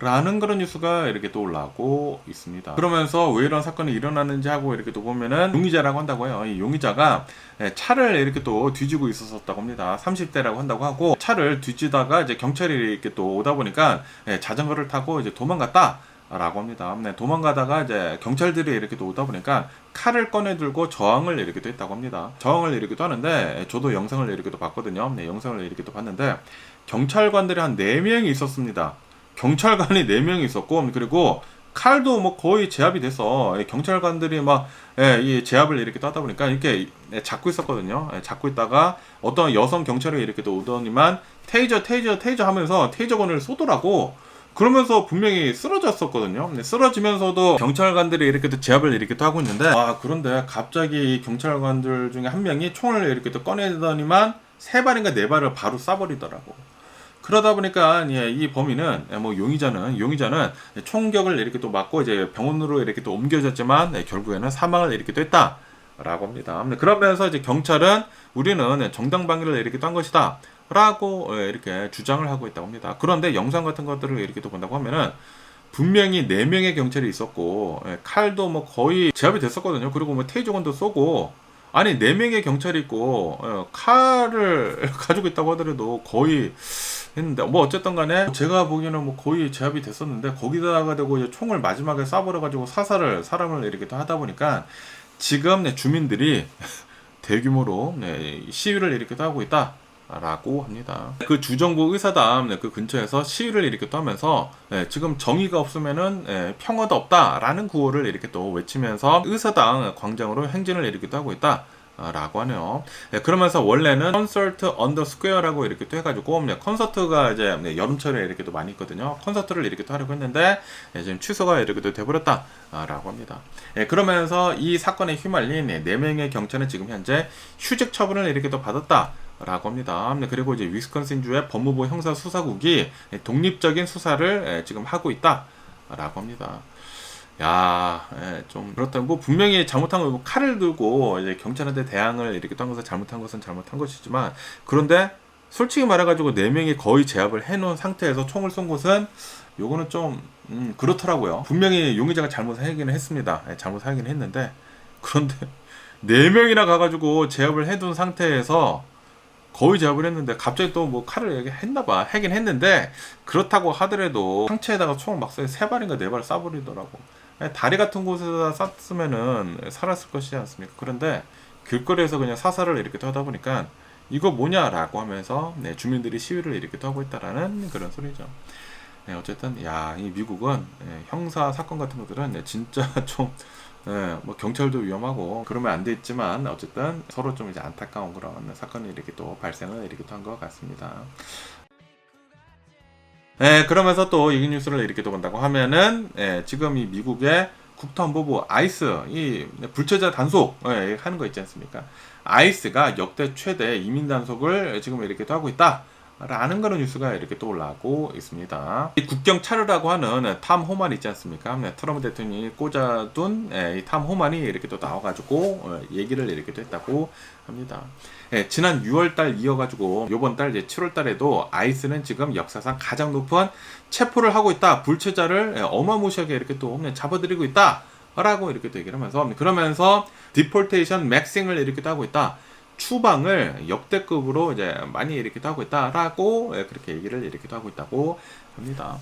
라는 그런 뉴스가 이렇게 또 올라오고 있습니다. 그러면서 왜 이런 사건이 일어났는지 하고 이렇게 또 보면은 용의자라고 한다고 해요. 이 용의자가 차를 이렇게 또 뒤지고 있었다고 합니다. 30대라고 한다고 하고, 차를 뒤지다가 이제 경찰이 이렇게 또 오다 보니까 자전거를 타고 이제 도망갔다 라고 합니다. 도망가다가 이제 경찰들이 이렇게 또 오다 보니까 칼을 꺼내 들고 저항을 이렇게 또 했다고 합니다. 저항을 이렇게 또 하는데, 저도 영상을 이렇게 또 봤거든요. 영상을 이렇게 또 봤는데 경찰관들이 한 4명이 있었습니다. 경찰관이 4명이 있었고, 그리고 칼도 뭐 거의 제압이 돼서 경찰관들이 막 이 제압을 이렇게 또 하다 보니까 이렇게 잡고 있었거든요. 잡고 있다가 어떤 여성 경찰이 이렇게 또 오더니만 테이저 하면서 테이저건을 쏘더라고. 그러면서 분명히 쓰러졌었거든요. 쓰러지면서도 경찰관들이 이렇게 또 제압을 이렇게 또 하고 있는데, 그런데 갑자기 경찰관들 중에 한 명이 총을 이렇게 또 꺼내더니만 3발인가 4발을 바로 쏴버리더라고. 그러다 보니까 이 범인은 뭐 용의자는 총격을 이렇게 또 맞고 이제 병원으로 이렇게 또 옮겨졌지만 결국에는 사망을 이렇게 또 했다라고 합니다. 그러면서 이제 경찰은 우리는 정당방위를 이렇게 또 한 것이다 라고 이렇게 주장을 하고 있다고 합니다. 그런데 영상 같은 것들을 이렇게 또 본다고 하면은 분명히 4명의 경찰이 있었고, 칼도 뭐 거의 제압이 됐었거든요. 그리고 뭐 테이저건도 쏘고, 아니 4명의 경찰이 있고 칼을 가지고 있다고 하더라도 거의 했는데, 뭐 어쨌든 간에 제가 보기에는 뭐 거의 제압이 됐었는데, 거기다가 대고 이제 총을 마지막에 쏴버려가지고 사람을 이렇게 또 하다 보니까 지금 주민들이 대규모로 시위를 이렇게 또 하고 있다 라고 합니다. 그 주정부 의사당 그 근처에서 시위를 이렇게 또 하면서 지금 정의가 없으면은 평화도 없다라는 구호를 이렇게 또 외치면서 의사당 광장으로 행진을 이렇게 또 하고 있다 라고 하네요. 그러면서 원래는 콘서트 언더 스퀘어라고 이렇게 또 해가지고 콘서트가 이제 여름철에 이렇게 또 많이 있거든요. 콘서트를 이렇게 또 하려고 했는데 지금 취소가 이렇게 또 돼버렸다 라고 합니다. 그러면서 이 사건에 휘말린 4명의 경찰은 지금 현재 휴직 처분을 이렇게 또 받았다 라고 합니다. 그리고 이제 위스콘신주의 법무부 형사수사국이 독립적인 수사를 지금 하고 있다 라고 합니다. 야, 좀 그렇다. 뭐 분명히 잘못한 거, 뭐 칼을 들고 이제 경찰한테 대항을 이렇게 한 것은 잘못한 것이지만, 그런데 솔직히 말해가지고 4명이 거의 제압을 해놓은 상태에서 총을 쏜 것은 요거는 좀 그렇더라고요. 분명히 용의자가 잘못하기는 했습니다. 잘못하기는 했는데, 그런데 4명이나 가가지고 제압을 해둔 상태에서 거의 제압을 했는데 갑자기 또 뭐 칼을 했나봐. 하긴 했는데, 그렇다고 하더라도 상체에다가 총을 막 쏘여 3발인가 4발 쏴버리더라고. 다리 같은 곳에다 쐈으면은 살았을 것이지 않습니까? 그런데 길거리에서 그냥 사살을 이렇게 하다 보니까 이거 뭐냐라고 하면서 주민들이 시위를 이렇게 하고 있다라는 그런 소리죠. 어쨌든 이 미국은 형사 사건 같은 것들은 진짜 좀 뭐 경찰도 위험하고 그러면 안 되겠지만, 어쨌든 서로 좀 이제 안타까운 그런 사건이 이렇게 또 발생을 이렇게 한 것 같습니다. 그러면서 또 이 뉴스를 이렇게 또 본다고 하면은 지금 이 미국의 국토안보부 아이스, 이 불체자 단속 하는 거 있지 않습니까? 아이스가 역대 최대 이민 단속을 지금 이렇게 또 하고 있다 라는 그런 뉴스가 이렇게 또 올라오고 있습니다. 이 국경 차르라고 하는 탐 호만 있지 않습니까? 트럼프 대통령이 꽂아둔 이 탐 호만이 이렇게 또 나와가지고 얘기를 이렇게 또 했다고 합니다. 지난 6월달 이어가지고 요번 이제 7월달에도 아이스는 지금 역사상 가장 높은 체포를 하고 있다. 불체자를 어마무시하게 이렇게 또 잡아들이고 있다. 라고 이렇게 또 얘기를 하면서, 그러면서 디폴테이션 맥싱을 이렇게 또 하고 있다 추방을 역대급으로 이제 많이 이렇게도 하고 있다라고 그렇게 얘기를 이렇게도 하고 있다고 합니다.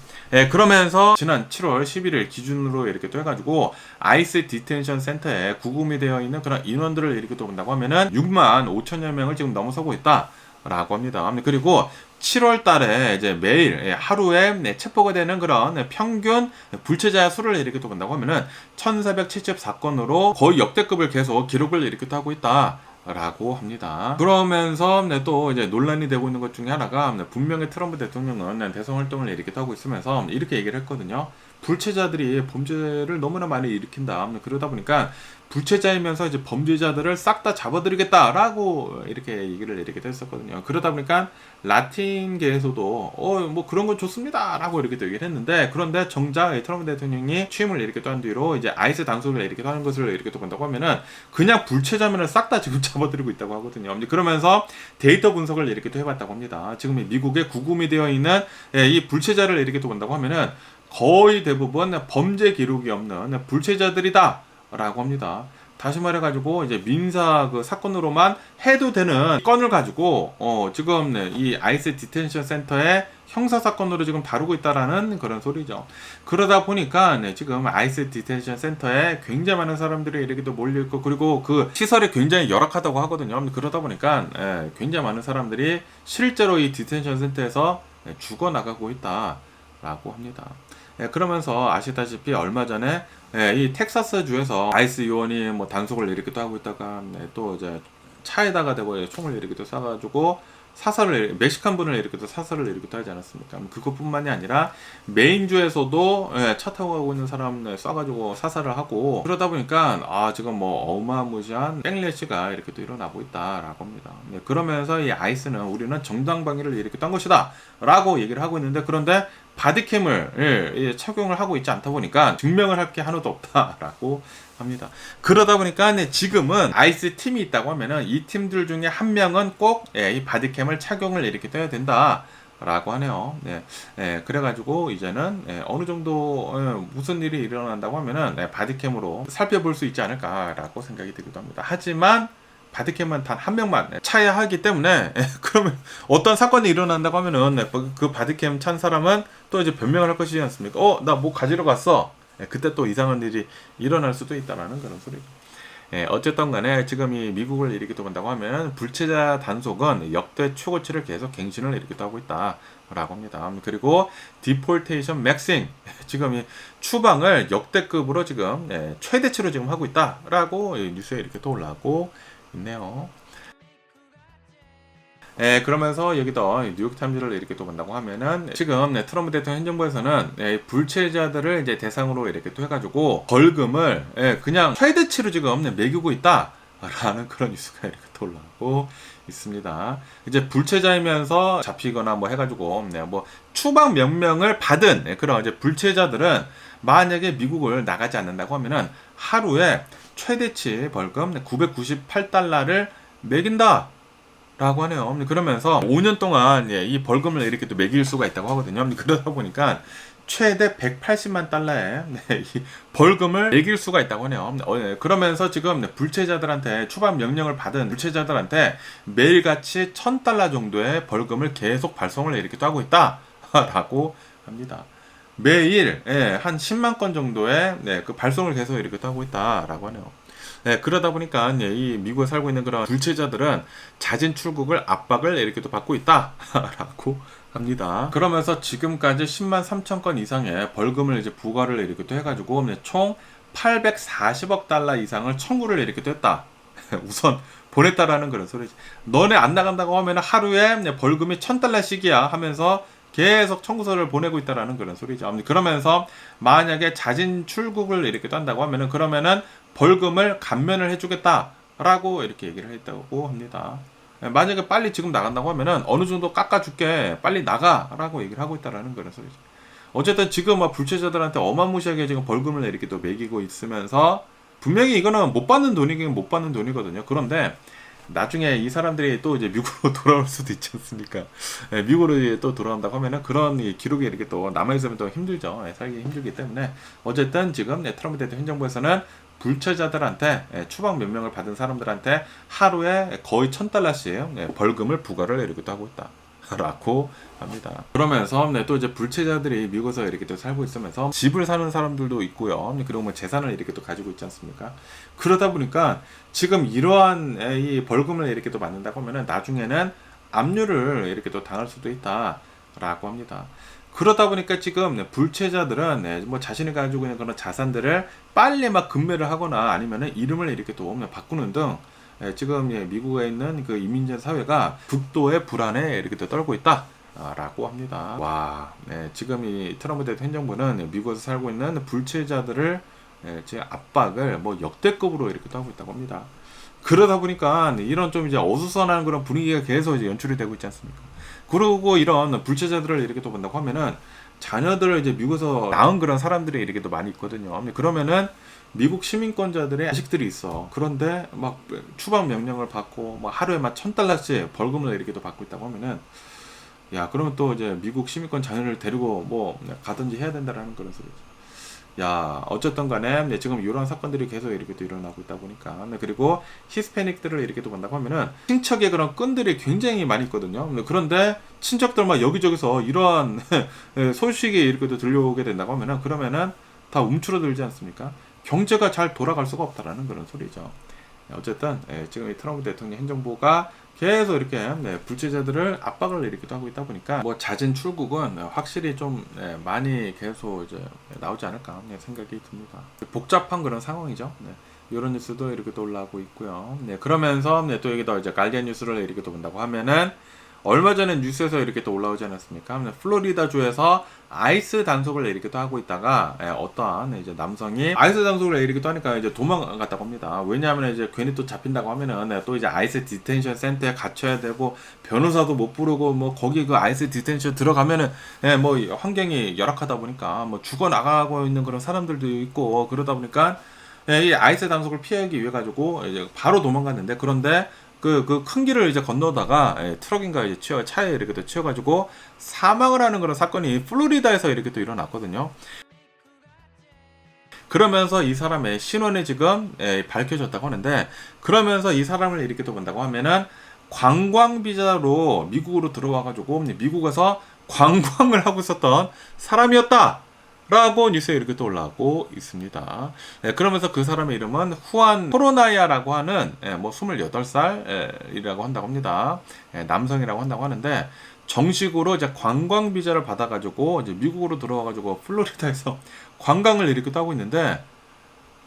그러면서 지난 7월 11일 기준으로 이렇게 또 해가지고 아이스 디텐션 센터에 구금이 되어 있는 그런 인원들을 이렇게 또 본다고 하면은 6만 5천여 명을 지금 넘어서고 있다라고 합니다. 그리고 7월 달에 이제 매일 하루에 체포가 되는 그런 평균 불체자 수를 이렇게 또 본다고 하면은 1474건으로 거의 역대급을 계속 기록을 이렇게 또 하고 있다. 라고 합니다. 그러면서 또 이제 논란이 되고 있는 것 중에 하나가 분명히 트럼프 대통령은 대선 활동을 이렇게 하고 있으면서 이렇게 얘기를 했거든요. 불체자들이 범죄를 너무나 많이 일으킨다. 그러다 보니까 불체자이면서 이제 범죄자들을 싹 다 잡아드리겠다라고 이렇게 얘기를 이렇게 했었거든요. 그러다 보니까 라틴계에서도 뭐 그런 건 좋습니다라고 이렇게 또 얘기를 했는데, 그런데 정작 트럼프 대통령이 취임을 이렇게 또 한 뒤로 이제 아이스 당선을 이렇게 하는 것을 이렇게 또 본다고 하면은 그냥 불체자면은 싹 다 지금 잡아드리고 있다고 하거든요. 그러면서 데이터 분석을 이렇게 또 해봤다고 합니다. 지금 미국에 구금이 되어 있는 이 불체자를 이렇게 또 본다고 하면은 거의 대부분 범죄 기록이 없는 불체자들이다 라고 합니다. 다시 말해가지고 이제 민사 그 사건으로만 해도 되는 건을 가지고 지금 이 아이스 디텐션 센터의 형사 사건으로 지금 다루고 있다라는 그런 소리죠. 그러다 보니까 지금 아이스 디텐션 센터에 굉장히 많은 사람들이 이렇게 또 몰려 있고, 그리고 그 시설이 굉장히 열악하다고 하거든요. 그러다 보니까 굉장히 많은 사람들이 실제로 이 디텐션 센터에서 죽어 나가고 있다라고 합니다. 그러면서 아시다시피 얼마 전에 이 텍사스 주에서 아이스 요원이 뭐 단속을 이렇게 또 하고 있다가 또 이제 차에다가 대고 총을 이렇게 또 쏴가지고 사살을, 멕시칸 분을 이렇게 또 사살을 이렇게 또 하지 않았습니까? 그것뿐만이 아니라 메인주에서도 차 타고 가고 있는 사람 쏴가지고 사살을 하고, 그러다 보니까 지금 뭐 어마무시한 백래시가 이렇게 또 일어나고 있다라고 합니다. 그러면서 이 아이스는 우리는 정당방위를 이렇게 딴 것이다 라고 얘기를 하고 있는데, 그런데 바디캠을 착용을 하고 있지 않다 보니까 증명을 할 게 하나도 없다라고 합니다. 그러다 보니까 지금은 아이스 팀이 있다고 하면은 이 팀들 중에 한 명은 꼭 이 바디캠을 착용을 이렇게 떠야 된다 라고 하네요. 그래가지고 이제는 어느 정도 무슨 일이 일어난다고 하면은 바디캠으로 살펴볼 수 있지 않을까라고 생각이 들기도 합니다. 하지만 바디캠은 단 한 명만 차야 하기 때문에 그러면 어떤 사건이 일어난다고 하면은 그 바디캠 찬 사람은 또 이제 변명을 할 것이지 않습니까? 나 뭐 가지러 갔어. 그때 또 이상한 일이 일어날 수도 있다라는 그런 소리죠. 어쨌든 간에 지금 이 미국을 이렇게 또 본다고 하면 불체자 단속은 역대 최고치를 계속 갱신을 이렇게 또 하고 있다라고 합니다. 그리고 디폴테이션 맥싱, 지금 이 추방을 역대급으로 지금 최대치로 지금 하고 있다라고 뉴스에 이렇게 또 올라오고 있네요. 그러면서 여기도 뉴욕타임즈를 이렇게 또 본다고 하면은 지금 트럼프 대통령 행정부에서는 불체자들을 이제 대상으로 이렇게 또 해가지고 벌금을 그냥 최대치로 지금 매기고 있다라는 그런 뉴스가 이렇게 또 올라오고 있습니다. 이제 불체자이면서 잡히거나 뭐 해가지고 뭐 추방 명령을 받은 그런 이제 불체자들은 만약에 미국을 나가지 않는다고 하면은 하루에 최대치 벌금 998달러를 매긴다 라고 하네요. 그러면서 5년 동안 이 벌금을 이렇게 또 매길 수가 있다고 하거든요. 그러다 보니까 최대 180만 달러의 이 벌금을 매길 수가 있다고 하네요. 그러면서 지금 불체자들한테 추방 명령을 받은 불체자들한테 매일같이 1000달러 정도의 벌금을 계속 발송을 이렇게 또 하고 있다라고 합니다. 매일 한 10만 건 정도의 그 발송을 계속 이렇게 또 하고 있다라고 하네요. 그러다 보니까 이 미국에 살고 있는 그런 불체자들은 자진 출국을 압박을 이렇게 또 받고 있다라고 합니다. 그러면서 지금까지 10만 3천 건 이상의 벌금을 이제 부과를 이렇게 또 해가지고 총 840억 달러 이상을 청구를 이렇게 또 했다. 우선 보냈다라는 그런 소리지. 너네 안 나간다고 하면 하루에 벌금이 1000달러씩이야 하면서 계속 청구서를 보내고 있다라는 그런 소리죠. 그러면서 만약에 자진 출국을 이렇게 딴다고 하면은 그러면은 벌금을 감면을 해주겠다라고 이렇게 얘기를 했다고 합니다. 만약에 빨리 지금 나간다고 하면은 어느 정도 깎아줄게, 빨리 나가라고 얘기를 하고 있다라는 그런 소리죠. 어쨌든 지금 불체자들한테 어마무시하게 지금 벌금을 이렇게 또 매기고 있으면서 분명히 이거는 못 받는 돈이긴 못 받는 돈이거든요. 그런데 나중에 이 사람들이 또 이제 미국으로 돌아올 수도 있지 않습니까? 미국으로 또 돌아온다고 하면은 그런 기록이 이렇게 또 남아있으면 또 힘들죠. 살기 힘들기 때문에. 어쨌든 지금 트럼프 대통령 행정부에서는 불체자들한테 추방 명령을 받은 사람들한테 하루에 거의 $1,000씩 벌금을 부과를 이렇게 하고 있다. 라고 합니다. 그러면서 또 이제 불체자들이 미국에서 이렇게 또 살고 있으면서 집을 사는 사람들도 있고요. 그리고 뭐 재산을 이렇게 또 가지고 있지 않습니까? 그러다 보니까 지금 이러한 이 벌금을 이렇게 또 받는다고 하면은 나중에는 압류를 이렇게 또 당할 수도 있다라고 합니다. 그러다 보니까 지금 불체자들은 뭐 자신이 가지고 있는 그런 자산들을 빨리 막 급매를 하거나 아니면은 이름을 이렇게 또 바꾸는 등 지금 미국에 있는 그 이민자 사회가 극도의 불안에 이렇게 또 떨고 있다. 라고 합니다. 와, 지금 이 트럼프 대통령 행정부는 미국에서 살고 있는 불체자들을 지금 압박을 뭐 역대급으로 이렇게 또 하고 있다고 합니다. 그러다 보니까 이런 좀 이제 어수선한 그런 분위기가 계속 이제 연출이 되고 있지 않습니까? 그리고 이런 불체자들을 이렇게 또 본다고 하면은 자녀들을 이제 미국에서 낳은 그런 사람들이 이렇게 또 많이 있거든요. 그러면은 미국 시민권자들의 자식들이 있어. 그런데 막 추방 명령을 받고 뭐 하루에 막 $1,000씩 벌금을 이렇게 또 받고 있다고 하면은 야, 그러면 또 이제 미국 시민권 자녀를 데리고 뭐 가든지 해야 된다라는 그런 소리죠. 야, 어쨌든 간에 지금 이런 사건들이 계속 이렇게 또 일어나고 있다 보니까 그리고 히스패닉들을 이렇게 또 본다고 하면은 친척의 그런 끈들이 굉장히 많이 있거든요. 그런데 친척들만 여기저기서 이러한 소식이 이렇게 또 들려오게 된다고 하면은 그러면은 다 움츠러들지 않습니까? 경제가 잘 돌아갈 수가 없다라는 그런 소리죠. 어쨌든 지금 이 트럼프 대통령 행정부가 계속 이렇게 불체자들을 압박을 이렇게 하고 있다 보니까 뭐 잦은 출국은 확실히 좀 많이 계속 이제 나오지 않을까 생각이 듭니다. 복잡한 그런 상황이죠. 이런 뉴스도 이렇게 또 올라오고 있고요. 그러면서 또 여기다 이제 가디언 뉴스를 이렇게 또 본다고 하면은 얼마 전에 뉴스에서 이렇게 또 올라오지 않았습니까? 플로리다 주에서 아이스 단속을 이렇게 또 하고 있다가 어떠한 이제 남성이 아이스 단속을 이렇게 또 하니까 이제 도망갔다고 합니다. 왜냐하면 이제 괜히 또 잡힌다고 하면은 또 이제 아이스 디텐션 센터에 갇혀야 되고 변호사도 못 부르고 뭐 거기 그 아이스 디텐션 들어가면은 뭐 환경이 열악하다 보니까 뭐 죽어 나가고 있는 그런 사람들도 있고 그러다 보니까 이 아이스 단속을 피하기 위해 가지고 이제 바로 도망갔는데 그런데 그 큰 길을 이제 건너다가 트럭인가 이제 차에 이렇게 또 치여가지고 사망을 하는 그런 사건이 플로리다에서 이렇게 또 일어났거든요. 그러면서 이 사람의 신원이 지금 밝혀졌다고 하는데 그러면서 이 사람을 이렇게 또 본다고 하면은 관광 비자로 미국으로 들어와가지고 미국에서 관광을 하고 있었던 사람이었다. 라고 뉴스에 이렇게 또 올라오고 있습니다. 그러면서 그 사람의 이름은 후안 코로나야라고 하는 뭐 28살이라고 한다고 합니다. 남성이라고 한다고 하는데 정식으로 이제 관광 비자를 받아가지고 이제 미국으로 들어와가지고 플로리다에서 관광을 이렇게 또 하고 있는데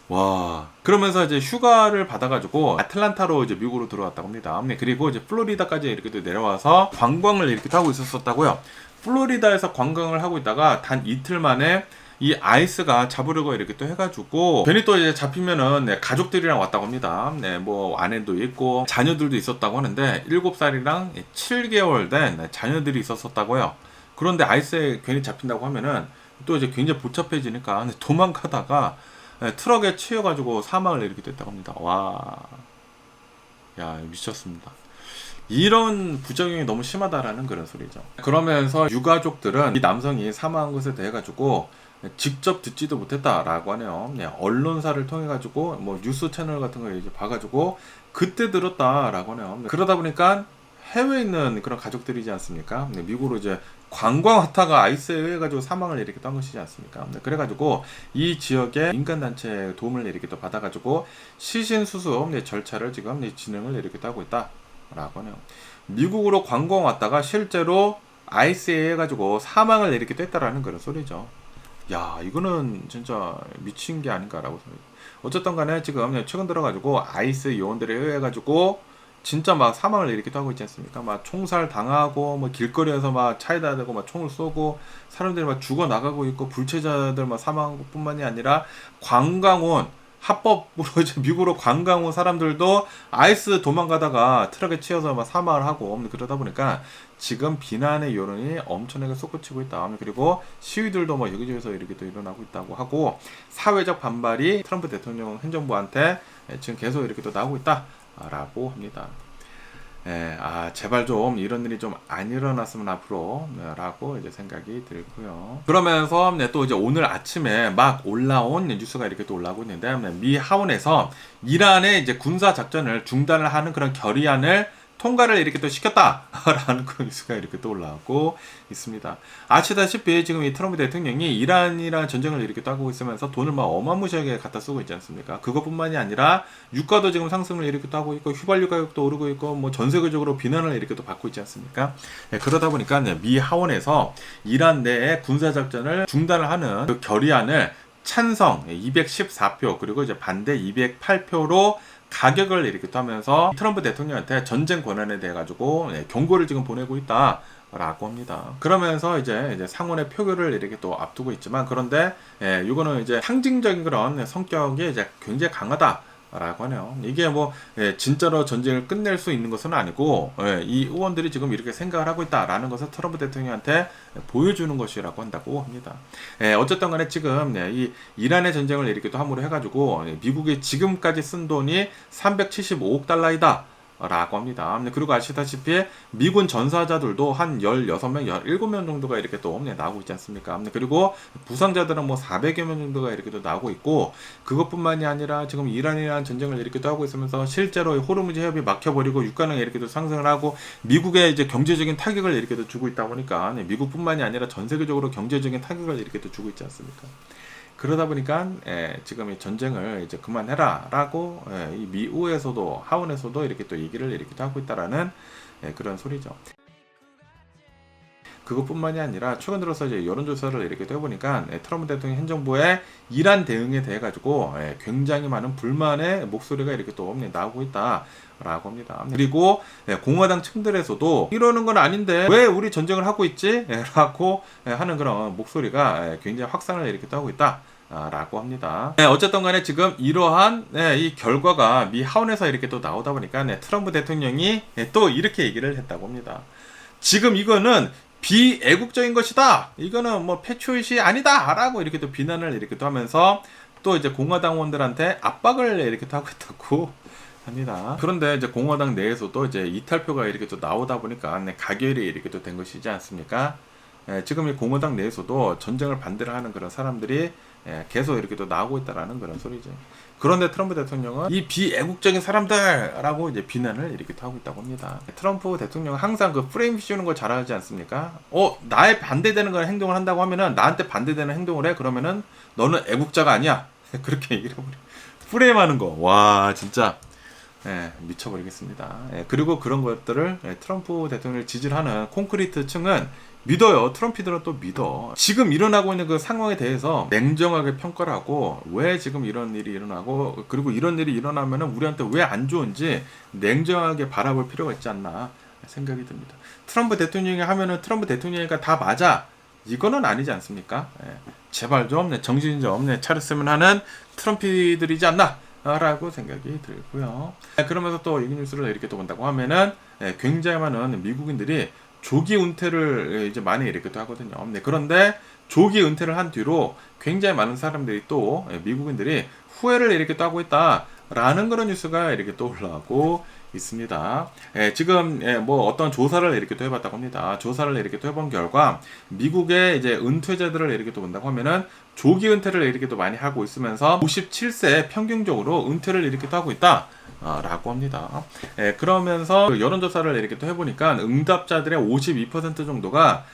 와 그러면서 이제 휴가를 받아가지고 아틀란타로 이제 미국으로 들어왔다고 합니다. 그리고 이제 플로리다까지 이렇게 또 내려와서 관광을 이렇게 하고 있었다고요. 플로리다에서 관광을 하고 있다가 단 이틀 만에 이 아이스가 잡으려고 이렇게 또 해가지고 괜히 또 이제 잡히면은 가족들이랑 왔다고 합니다. 뭐 아내도 있고 자녀들도 있었다고 하는데 7살이랑 7개월 된 자녀들이 있었다고요. 그런데 아이스에 괜히 잡힌다고 하면은 또 이제 굉장히 복잡해지니까 도망가다가 트럭에 치여가지고 사망을 이렇게 됐다고 합니다. 와, 야 미쳤습니다. 이런 부작용이 너무 심하다라는 그런 소리죠. 그러면서 유가족들은 이 남성이 사망한 것에 대해 가지고 직접 듣지도 못했다라고 하네요. 언론사를 통해 가지고 뭐 뉴스 채널 같은 거 이제 봐가지고 그때 들었다라고 하네요. 그러다 보니까 해외에 있는 그런 가족들이지 않습니까? 미국으로 이제 관광 왔다가 아이스에 의해 가지고 사망을 이렇게 한 것이지 않습니까? 그래가지고 이 지역의 민간단체 도움을 이렇게 또 받아가지고 시신 수습 절차를 지금 진행을 이렇게 하고 있다. 라고 하네요. 미국으로 관광 왔다가 실제로 아이스에 해가지고 사망을 이렇게 됐다라는 그런 소리죠. 야, 이거는 진짜 미친 게 아닌가라고 생각해요. 어쨌든 간에 지금 최근 들어가지고 아이스 요원들에 의해가지고 진짜 막 사망을 이렇게 하고 있지 않습니까? 막 총살 당하고 뭐 길거리에서 막 차에다 대고 막 총을 쏘고 사람들이 막 죽어 나가고 있고 불체자들 막 사망한 것뿐만이 아니라 관광 온 합법으로 이제 미국으로 관광 온 사람들도 아이스 도망가다가 트럭에 치여서 막 사망을 하고 그러다 보니까 지금 비난의 여론이 엄청나게 솟구치고 있다. 그리고 시위들도 뭐 여기저기서 이렇게 또 일어나고 있다고 하고 사회적 반발이 트럼프 대통령 행정부한테 지금 계속 이렇게 또 나오고 있다라고 합니다. 제발 좀 이런 일이 좀 안 일어났으면 앞으로 라고 이제 생각이 들고요. 그러면서 또 이제 오늘 아침에 막 올라온 뉴스가 이렇게 또 올라오고 있는데 미 하원에서 이란의 이제 군사 작전을 중단을 하는 그런 결의안을 통과를 이렇게 또 시켰다라는 그런 뉴스가 이렇게 또 올라오고 있습니다. 아시다시피 지금 이 트럼프 대통령이 이란이랑 전쟁을 이렇게 또 하고 있으면서 돈을 막 어마무시하게 갖다 쓰고 있지 않습니까? 그것뿐만이 아니라 유가도 지금 상승을 이렇게 또 하고 있고 휘발유 가격도 오르고 있고 뭐 전 세계적으로 비난을 이렇게 또 받고 있지 않습니까? 그러다 보니까 미 하원에서 이란 내에 군사 작전을 중단을 하는 그 결의안을 찬성 214표 그리고 이제 반대 208표로 가격을 이렇게 또 하면서 트럼프 대통령한테 전쟁 권한에 대해 가지고 경고를 지금 보내고 있다. 라고 합니다. 그러면서 이제 상원의 표결을 이렇게 또 앞두고 있지만 그런데 이거는 이제 상징적인 그런 성격이 이제 굉장히 강하다. 라고 하네요. 이게 뭐 진짜로 전쟁을 끝낼 수 있는 것은 아니고 이 의원들이 지금 이렇게 생각을 하고 있다라는 것을 트럼프 대통령한테 보여주는 것이라고 한다고 합니다. 어쨌든 간에 지금 이 이란의 전쟁을 이렇게 또 함으로 해가지고 미국이 지금까지 쓴 돈이 375억 달러이다. 라고 합니다. 그리고 아시다시피 미군 전사자들도 한 16명, 17명 정도가 이렇게 또 나오고 있지 않습니까? 그리고 부상자들은 뭐 400여 명 정도가 이렇게 또 나오고 있고 그것뿐만이 아니라 지금 이란이라는 전쟁을 이렇게 또 하고 있으면서 실제로 호르무즈 해협이 막혀버리고 유가는 이렇게 또 상승을 하고 미국의 이제 경제적인 타격을 이렇게 또 주고 있다 보니까 미국뿐만이 아니라 전 세계적으로 경제적인 타격을 이렇게 또 주고 있지 않습니까? 그러다 보니까 지금 이 전쟁을 이제 그만해라라고 이 미우에서도 하원에서도 이렇게 또 얘기를 이렇게 또 하고 있다라는 그런 소리죠. 그것뿐만이 아니라 최근 들어서 이제 여론조사를 이렇게 또 해보니까 트럼프 대통령 현 정부의 이란 대응에 대해 가지고 굉장히 많은 불만의 목소리가 이렇게 또 나오고 있다라고 합니다. 그리고 공화당 층들에서도 이러는 건 아닌데 왜 우리 전쟁을 하고 있지? 라고 하는 그런 목소리가 굉장히 확산을 이렇게 또 하고 있다. 라고 합니다. 어쨌든 간에 지금 이러한 이 결과가 미 하원에서 이렇게 또 나오다 보니까 트럼프 대통령이 또 이렇게 얘기를 했다고 합니다. 지금 이거는 비애국적인 것이다. 이거는 뭐 패트리엇이 아니다. 라고 이렇게 또 비난을 이렇게 또 하면서 또 이제 공화당원들한테 압박을 이렇게 또 하고 있다고 합니다. 그런데 이제 공화당 내에서도 이제 이탈표가 이렇게 또 나오다 보니까 가결이 이렇게 또 된 것이지 않습니까? 지금 이 공화당 내에서도 전쟁을 반대를 하는 그런 사람들이 계속 이렇게 또 나오고 있다라는 그런 소리죠. 그런데 트럼프 대통령은 이 비애국적인 사람들라고 이제 비난을 이렇게 하고 있다고 합니다. 트럼프 대통령은 항상 그 프레임 씌우는 걸 잘하지 않습니까? 나에 반대되는 그런 행동을 한다고 하면은 나한테 반대되는 행동을 해. 그러면은 너는 애국자가 아니야. 그렇게 얘기를 해버려. 프레임하는 거. 와 진짜. 미쳐버리겠습니다. 그리고 그런 것들을 트럼프 대통령을 지지하는 콘크리트 층은 믿어요. 트럼피들은 또 믿어. 지금 일어나고 있는 그 상황에 대해서 냉정하게 평가를 하고 왜 지금 이런 일이 일어나고 그리고 이런 일이 일어나면 우리한테 왜 안 좋은지 냉정하게 바라볼 필요가 있지 않나 생각이 듭니다. 트럼프 대통령이 하면은 트럼프 대통령이니까 다 맞아. 이거는 아니지 않습니까? 제발 좀 정신 좀 차렸으면 하는 트럼피들이지 않나 라고 생각이 들고요. 그러면서 또 이 뉴스를 이렇게 또 본다고 하면은 굉장히 많은 미국인들이 조기 은퇴를 이제 많이 이렇게 또 하거든요. 그런데 조기 은퇴를 한 뒤로 굉장히 많은 사람들이 또 미국인들이 후회를 이렇게 또 하고 있다라는 그런 뉴스가 이렇게 또 올라오고 있습니다. 지금 뭐 어떤 조사를 이렇게 또 해봤다고 합니다. 조사를 이렇게 또 해본 결과 미국의 이제 은퇴자들을 이렇게 또 본다고 하면은 조기 은퇴를 이렇게 또 많이 하고 있으면서 57세 평균적으로 은퇴를 이렇게 또 하고 있다. 라고 합니다. 그러면서 여론조사를 이렇게 또 해보니까 응답자들의 52% 정도가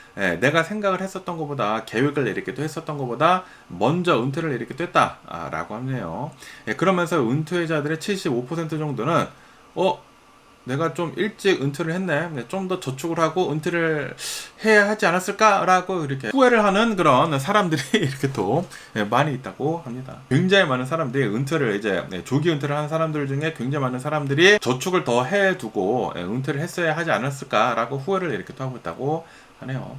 내가 생각을 했었던 것보다 계획을 이렇게 또 했었던 것보다 먼저 은퇴를 이렇게 또 했다 라고 하네요. 그러면서 은퇴자들의 75% 정도는 내가 좀 일찍 은퇴를 했네. 좀 더 저축을 하고 은퇴를 해야 하지 않았을까라고 이렇게 후회를 하는 그런 사람들이 이렇게 또 많이 있다고 합니다. 굉장히 많은 사람들이 은퇴를 이제 조기 은퇴를 하는 사람들 중에 굉장히 많은 사람들이 저축을 더 해두고 은퇴를 했어야 하지 않았을까라고 후회를 이렇게 또 하고 있다고 하네요.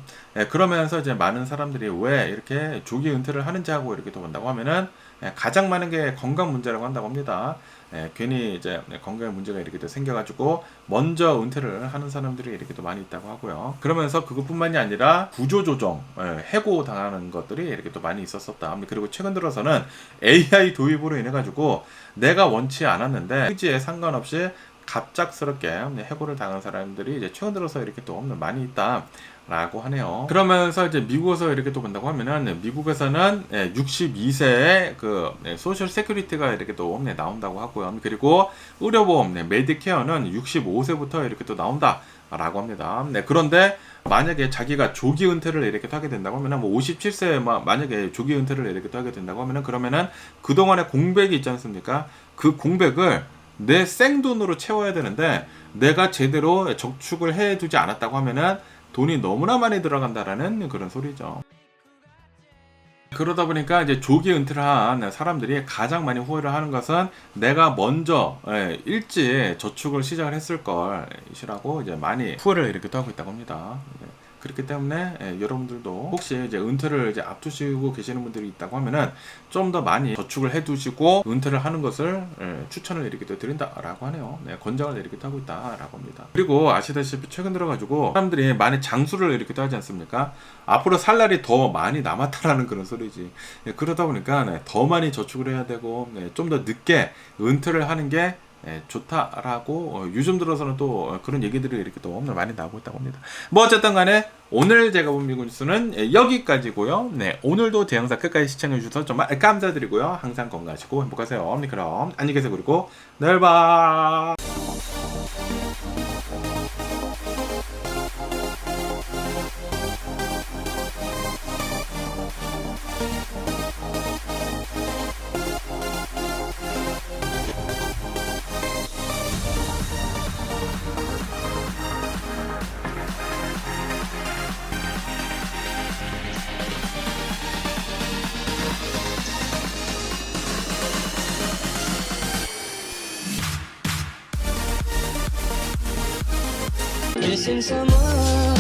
그러면서 이제 많은 사람들이 왜 이렇게 조기 은퇴를 하는지 하고 이렇게 또 본다고 하면은 가장 많은 게 건강 문제라고 한다고 합니다. 괜히 이제 건강에 문제가 이렇게 또 생겨가지고 먼저 은퇴를 하는 사람들이 이렇게 또 많이 있다고 하고요. 그러면서 그것뿐만이 아니라 구조조정, 해고 당하는 것들이 이렇게 또 많이 있었었다. 그리고 최근 들어서는 AI 도입으로 인해 가지고 내가 원치 않았는데 의지에 상관없이 갑작스럽게 해고를 당한 사람들이 이제 최근 들어서 이렇게 또 많이 있다라고 하네요. 그러면서 이제 미국에서 이렇게 또 본다고 하면은 미국에서는 62세의 그 소셜 세큐리티가 이렇게 또 나온다고 하고요. 그리고 의료보험 메디케어는 65세부터 이렇게 또 나온다라고 합니다. 그런데 만약에 자기가 조기 은퇴를 이렇게 하게 된다고 하면은 뭐 57세에 만약에 조기 은퇴를 이렇게 하게 된다고 하면은 그러면은 그동안의 공백이 있지 않습니까? 그 공백을 내 생돈으로 채워야 되는데 내가 제대로 저축을 해두지 않았다고 하면은 돈이 너무나 많이 들어간다라는 그런 소리죠. 그러다 보니까 이제 조기 은퇴를 한 사람들이 가장 많이 후회를 하는 것은 내가 먼저 일찍 저축을 시작을 했을 것이라고 이제 많이 후회를 이렇게 또 하고 있다고 합니다. 그렇기 때문에 여러분들도 혹시 이제 은퇴를 이제 앞두시고 계시는 분들이 있다고 하면은 좀 더 많이 저축을 해두시고 은퇴를 하는 것을 추천을 이렇게 또 드린다라고 하네요. 권장을 이렇게 또 하고 있다라고 합니다. 그리고 아시다시피 최근 들어가지고 사람들이 많이 장수를 이렇게 또 하지 않습니까? 앞으로 살 날이 더 많이 남았다라는 그런 소리지. 그러다 보니까 더 많이 저축을 해야 되고 좀 더 늦게 은퇴를 하는 게 좋다라고 요즘 들어서는 또 그런 얘기들이 이렇게 또 많이 나오고 있다고 합니다. 뭐 어쨌든 간에 오늘 제가 본 미국 뉴스는 여기까지고요. 오늘도 제 영상 끝까지 시청해 주셔서 정말 감사드리고요. 항상 건강하시고 행복하세요. 그럼 안녕히 계세요. 그리고 내일 봐. Missing someone